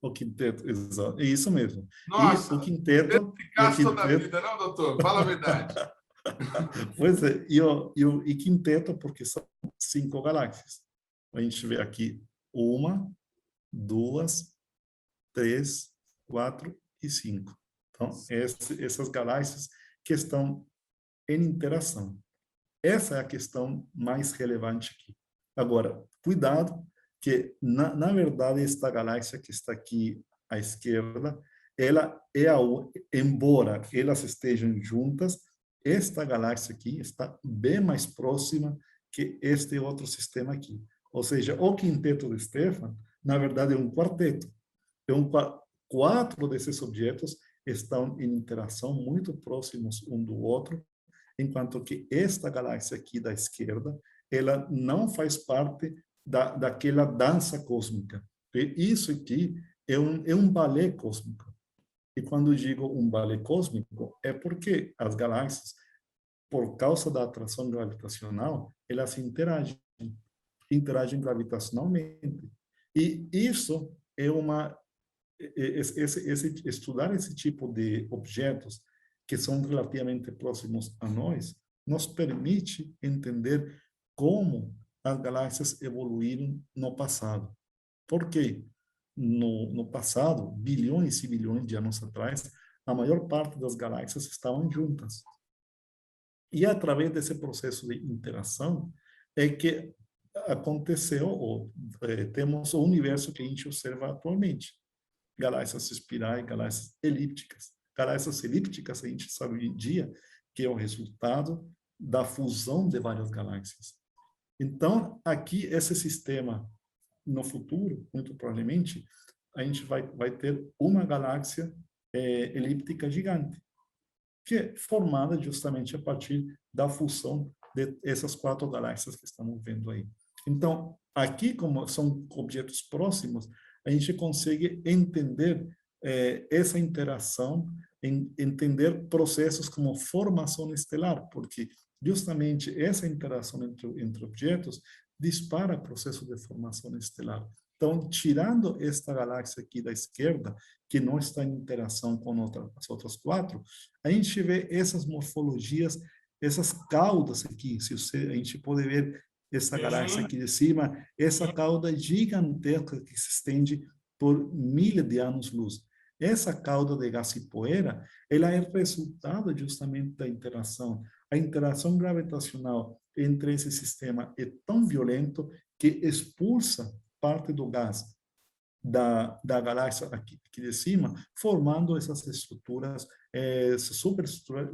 O quinteto, exato. É isso mesmo. Nossa, e o quinteto... toda a vida, não, doutor? Fala a verdade. Pois é, e quinteto porque são 5 galáxias. A gente vê aqui 1, 2, 3, 4 e 5. Então, essas galáxias que estão em interação. Essa é a questão mais relevante aqui. Agora, cuidado, que na verdade esta galáxia que está aqui à esquerda, embora elas estejam juntas, esta galáxia aqui está bem mais próxima que este outro sistema aqui. Ou seja, o quinteto de Stephan, na verdade, é um quarteto. 4 desses objetos estão em interação muito próximos um do outro, enquanto que esta galáxia aqui da esquerda, ela não faz parte daquela dança cósmica. E isso aqui é um balé cósmico. E quando digo um balé cósmico, é porque as galáxias, por causa da atração gravitacional, elas interagem gravitacionalmente. E isso é estudar esse tipo de objetos que são relativamente próximos a nós, nos permite entender como as galáxias evoluíram no passado. Por quê? No passado, bilhões e bilhões de anos atrás, a maior parte das galáxias estavam juntas. E através desse processo de interação é que aconteceu, temos o universo que a gente observa atualmente. Galáxias espirais, galáxias elípticas. Galáxias elípticas, a gente sabe hoje em dia que é o resultado da fusão de várias galáxias. Então, aqui, esse sistema, no futuro, muito provavelmente, a gente vai ter uma galáxia elíptica gigante, que é formada justamente a partir da fusão dessas 4 galáxias que estamos vendo aí. Então, aqui, como são objetos próximos, a gente consegue entender essa interação, entender processos como formação estelar, porque justamente essa interação entre objetos dispara o processo de formação estelar. Então, tirando esta galáxia aqui da esquerda, que não está em interação com as outras 4, a gente vê essas morfologias, essas caudas aqui, a gente pode ver essa galáxia aqui de cima, essa cauda gigantesca que se estende por milhares de anos-luz. Essa cauda de gás e poeira, ela é resultado justamente da interação. A interação gravitacional entre esse sistema é tão violento que expulsa parte do gás da galáxia aqui de cima, formando essas estruturas, superestruturas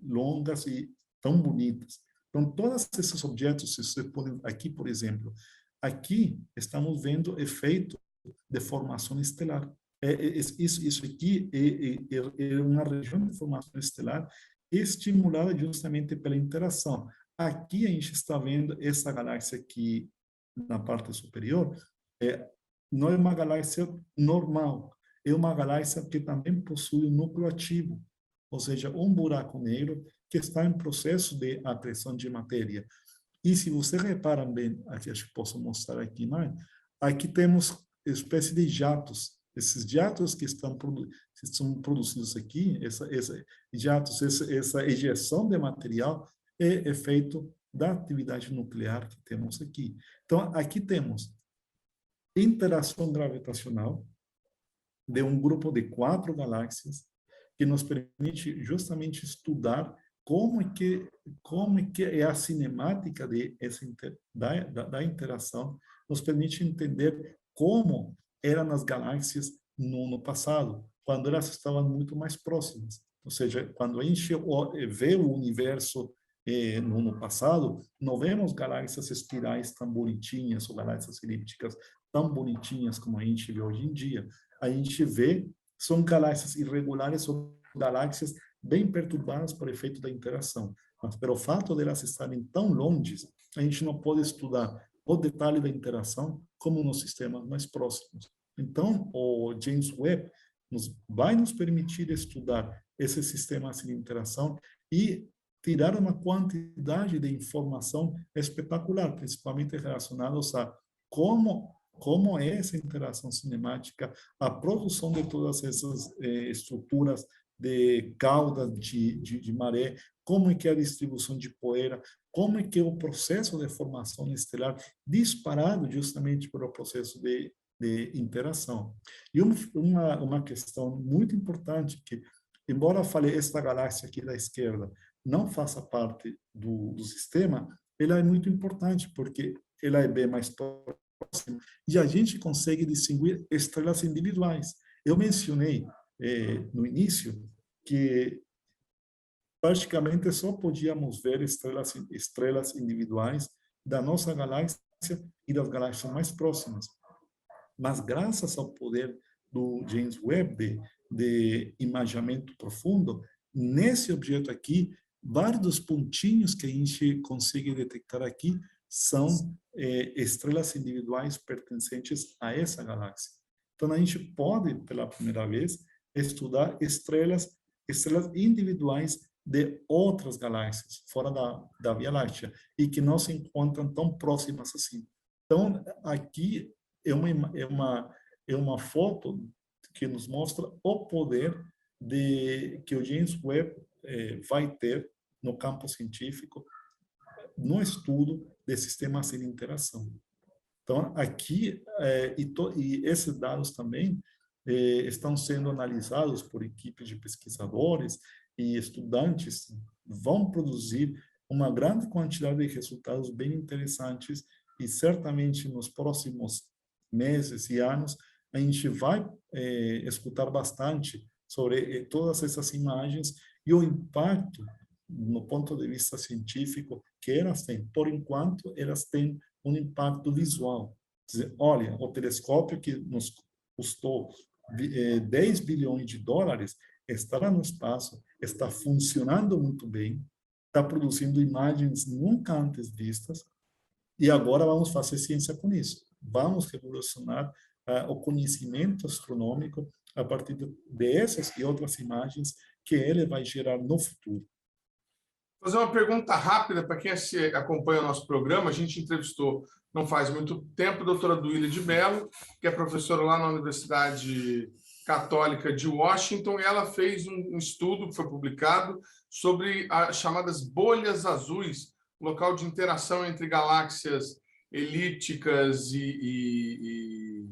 longas e tão bonitas. Então, todos esses objetos, você pode, aqui, por exemplo, aqui estamos vendo efeito de formação estelar. Isso aqui é uma região de formação estelar estimulada justamente pela interação. Aqui a gente está vendo essa galáxia aqui na parte superior, não é uma galáxia normal, é uma galáxia que também possui um núcleo ativo, ou seja, um buraco negro que está em processo de acreção de matéria. E se você repara bem, aqui acho que posso mostrar aqui, não é? Aqui temos espécie de jatos. Esses jatos que são produzidos aqui, essa ejeção de material é efeito da atividade nuclear que temos aqui. Então, aqui temos interação gravitacional de um grupo de 4 galáxias que nos permite justamente estudar como é que é a cinemática da interação, nos permite entender como eram as galáxias no passado, quando elas estavam muito mais próximas. Ou seja, quando a gente vê o universo no passado, não vemos galáxias espirais tão bonitinhas ou galáxias elípticas tão bonitinhas como a gente vê hoje em dia. A gente vê, são galáxias irregulares ou galáxias bem perturbadas por efeito da interação. Mas pelo fato de elas estarem tão longe, a gente não pode estudar o detalhe da interação como nos sistemas mais próximos. Então, o James Webb vai nos permitir estudar esses sistemas de interação e tirar uma quantidade de informação espetacular, principalmente relacionados a como é essa interação cinemática, a produção de todas essas estruturas de cauda de maré, como é que é a distribuição de poeira, como é que é o processo de formação estelar disparado justamente pelo processo de interação. E uma questão muito importante que, embora eu falei esta galáxia aqui da esquerda não faça parte do sistema, ela é muito importante porque ela é bem mais próxima e a gente consegue distinguir estrelas individuais. Eu mencionei no início que praticamente só podíamos ver estrelas individuais da nossa galáxia e das galáxias mais próximas. Mas graças ao poder do James Webb de imaginamento profundo, nesse objeto aqui, vários dos pontinhos que a gente consegue detectar aqui são estrelas individuais pertencentes a essa galáxia. Então, a gente pode, pela primeira vez, estudar estrelas individuais de outras galáxias, fora da Via Láctea, e que não se encontram tão próximas assim. Então, aqui é uma foto que nos mostra o poder que o James Webb vai ter no campo científico, no estudo de sistemas de interação. Então, aqui, e esses dados também estão sendo analisados por equipes de pesquisadores e estudantes, vão produzir uma grande quantidade de resultados bem interessantes e certamente nos próximos meses e anos a gente vai escutar bastante sobre todas essas imagens e o impacto no ponto de vista científico que elas têm. Por enquanto, elas têm um impacto visual. Quer dizer, olha, o telescópio que nos custou 10 bilhões de dólares está lá no espaço, está funcionando muito bem, está produzindo imagens nunca antes vistas, e agora vamos fazer ciência com isso. Vamos revolucionar o conhecimento astronômico a partir dessas e outras imagens que ele vai gerar no futuro. Vou fazer uma pergunta rápida para quem acompanha o nosso programa. A gente entrevistou, não faz muito tempo, a doutora Duília de Mello, que é professora lá na Universidade Católica de Washington, e ela fez um estudo que foi publicado sobre as chamadas bolhas azuis local de interação entre galáxias elípticas e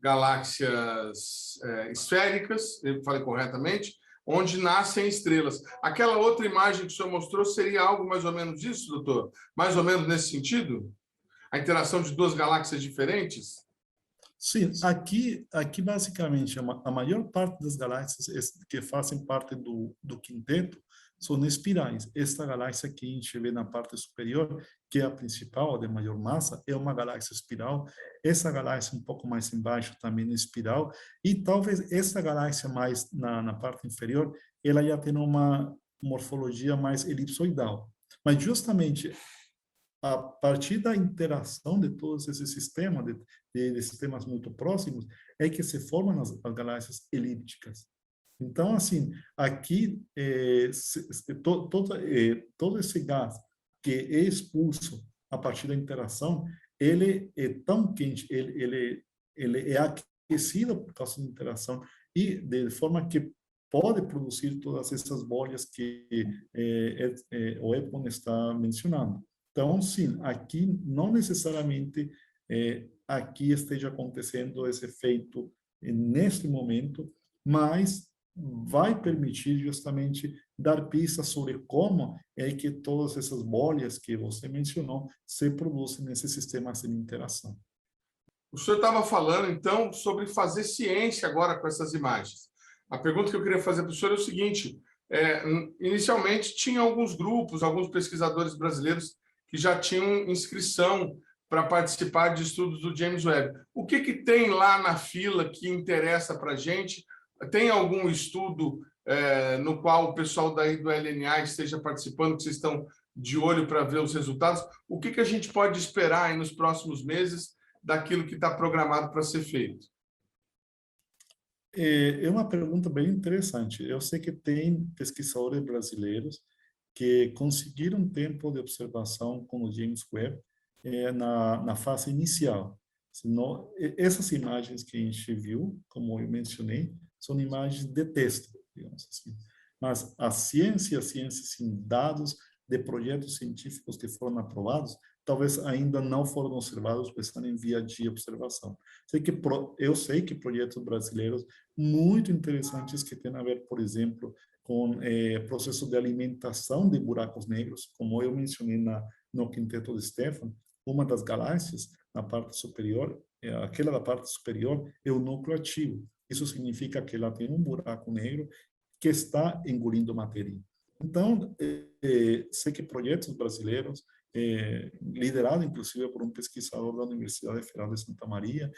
galáxias esféricas, eu falei corretamente, onde nascem estrelas. Aquela outra imagem que o senhor mostrou seria algo mais ou menos isso, doutor? Mais ou menos nesse sentido? A interação de duas galáxias diferentes? Sim, aqui basicamente a maior parte das galáxias que fazem parte do quinteto são espirais. Esta galáxia que a gente vê na parte superior, que é a principal, a de maior massa, é uma galáxia espiral. Essa galáxia um pouco mais embaixo também é espiral. E talvez essa galáxia mais na parte inferior, ela já tem uma morfologia mais elipsoidal. Mas justamente a partir da interação de todos esses sistemas, de sistemas muito próximos, é que se formam as galáxias elípticas. Então, assim, aqui, todo esse gás que é expulso a partir da interação, ele é tão quente, ele é aquecido por causa da interação, e de forma que pode produzir todas essas bolhas que o Edmond está mencionando. Então, sim, aqui não necessariamente aqui esteja acontecendo esse efeito neste momento, mas vai permitir justamente dar pistas sobre como é que todas essas bolhas que você mencionou se produzem nesses sistemas de interação. O senhor estava falando, então, sobre fazer ciência agora com essas imagens. A pergunta que eu queria fazer para o senhor é o seguinte: inicialmente tinha alguns grupos, alguns pesquisadores brasileiros que já tinham inscrição para participar de estudos do James Webb. O que tem lá na fila que interessa para a gente? Tem algum estudo no qual o pessoal daí do LNA esteja participando, que vocês estão de olho para ver os resultados? O que a gente pode esperar aí nos próximos meses daquilo que está programado para ser feito? É uma pergunta bem interessante. Eu sei que tem pesquisadores brasileiros que conseguiram tempo de observação com o James Webb na fase inicial. Senão, essas imagens que a gente viu, como eu mencionei, são imagens de texto, digamos assim. Mas a ciência sim, dados de projetos científicos que foram aprovados, talvez ainda não foram observados, pois estão em via de observação. Eu sei que projetos brasileiros muito interessantes que têm a ver, por exemplo, com processo de alimentação de buracos negros, como eu mencionei no quinteto de Stefan, uma das galáxias na parte superior, aquela da parte superior é o núcleo ativo. Isso significa que ela tem um buraco negro que está engolindo matéria. Então, sei que projetos brasileiros, liderado inclusive por um pesquisador da Universidade Federal de Santa Maria,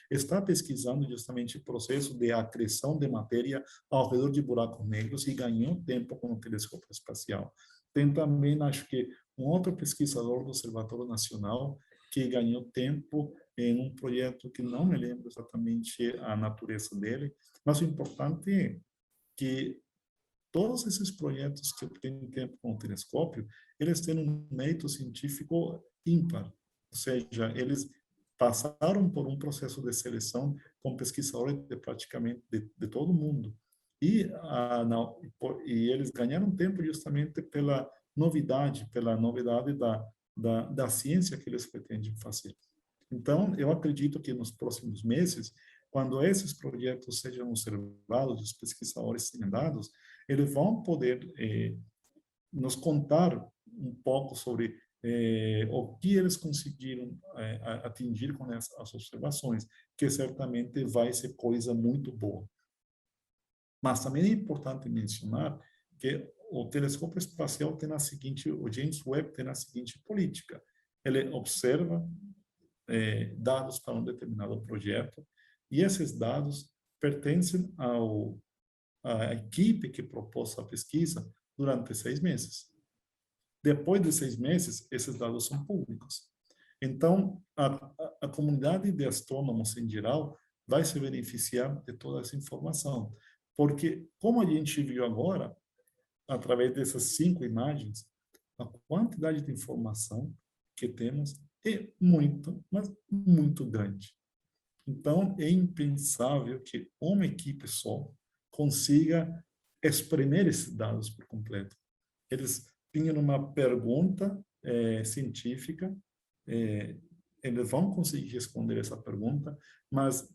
está pesquisando justamente o processo de acreção de matéria ao redor de buracos negros e ganhou tempo com o telescópio espacial. Tem também, acho que, um outro pesquisador do Observatório Nacional que ganhou tempo em um projeto que não me lembro exatamente a natureza dele, mas o importante é que todos esses projetos que têm tempo com o telescópio, eles têm um mérito científico ímpar, ou seja, eles passaram por um processo de seleção com pesquisadores de praticamente de todo o mundo. E eles ganharam tempo justamente pela novidade da ciência que eles pretendem fazer. Então, eu acredito que nos próximos meses, quando esses projetos sejam observados, os pesquisadores tenham dados, eles vão poder nos contar um pouco sobre o que eles conseguiram atingir com as observações, que certamente vai ser coisa muito boa. Mas também é importante mencionar que o telescópio espacial tem o James Webb tem a seguinte política: ele observa dados para um determinado projeto e esses dados pertencem à equipe que propôs a pesquisa durante 6 meses. Depois de 6 meses, esses dados são públicos. Então, a comunidade de astrônomos em geral vai se beneficiar de toda essa informação, porque, como a gente viu agora, através dessas 5 imagens, a quantidade de informação que temos é muito, mas muito grande. Então, é impensável que uma equipe só consiga espremer esses dados por completo. Eles tinham uma pergunta científica, eles vão conseguir responder essa pergunta, mas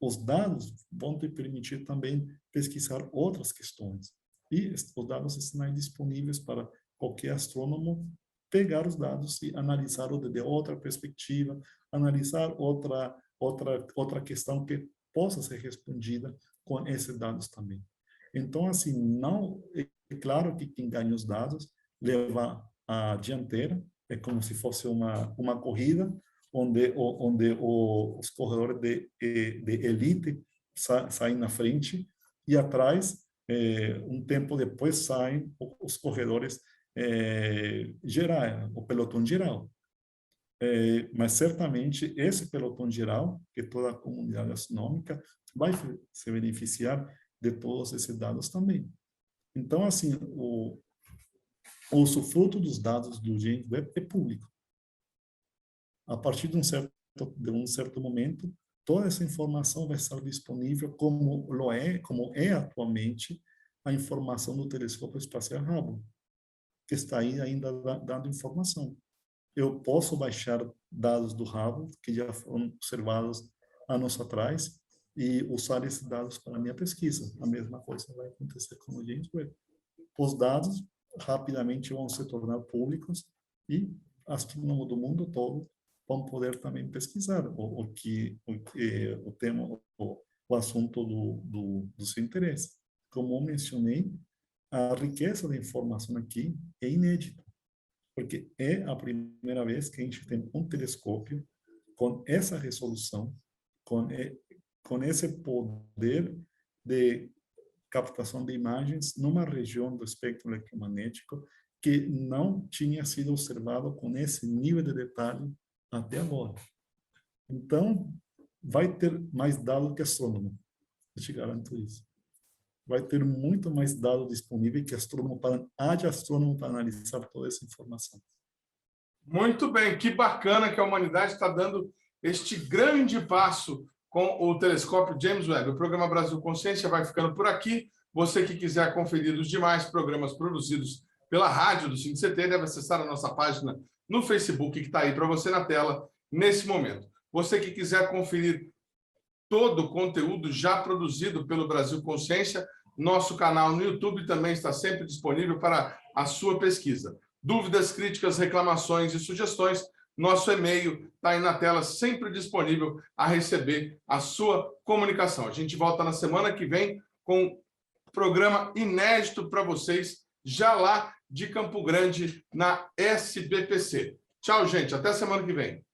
os dados vão te permitir também pesquisar outras questões. E os dados estão aí disponíveis para qualquer astrônomo pegar os dados e analisar de outra perspectiva, analisar outra questão que possa ser respondida com esses dados também. Então, assim, não é claro que quem ganha os dados leva a dianteira, é como se fosse uma corrida, onde os corredores de elite saem na frente e atrás, um tempo depois, saem os corredores geral, o pelotão geral. Mas certamente esse pelotão geral, que toda a comunidade astronômica vai se beneficiar de todos esses dados também. Então, assim, o usufruto dos dados do James Webb é público. A partir de um certo momento, toda essa informação vai estar disponível como é atualmente a informação do telescópio espacial Hubble, que está aí ainda dando informação. Eu posso baixar dados do Hubble, que já foram observados anos atrás, e usar esses dados para a minha pesquisa. A mesma coisa vai acontecer com o James Webb. Os dados rapidamente vão se tornar públicos e astrônomos do mundo todo vão poder também pesquisar o tema, o assunto do seu interesse. Como eu mencionei, a riqueza de informação aqui é inédita, porque é a primeira vez que a gente tem um telescópio com essa resolução, com esse poder de captação de imagens numa região do espectro eletromagnético que não tinha sido observado com esse nível de detalhe até agora. Então, vai ter mais dados que astrônomo, eu te garanto isso. Vai ter muito mais dados disponíveis que astrônomo haja astrônomo para analisar toda essa informação. Muito bem, que bacana que a humanidade está dando este grande passo com o telescópio James Webb. O programa Brasil Consciência vai ficando por aqui. Você que quiser conferir os demais programas produzidos pela rádio do SINCT deve acessar a nossa página no Facebook, que está aí para você na tela nesse momento. Você que quiser conferir todo o conteúdo já produzido pelo Brasil Consciência, nosso canal no YouTube também está sempre disponível para a sua pesquisa. Dúvidas, críticas, reclamações e sugestões, nosso e-mail está aí na tela, sempre disponível a receber a sua comunicação. A gente volta na semana que vem com um programa inédito para vocês, já lá de Campo Grande, na SBPC. Tchau, gente. Até semana que vem.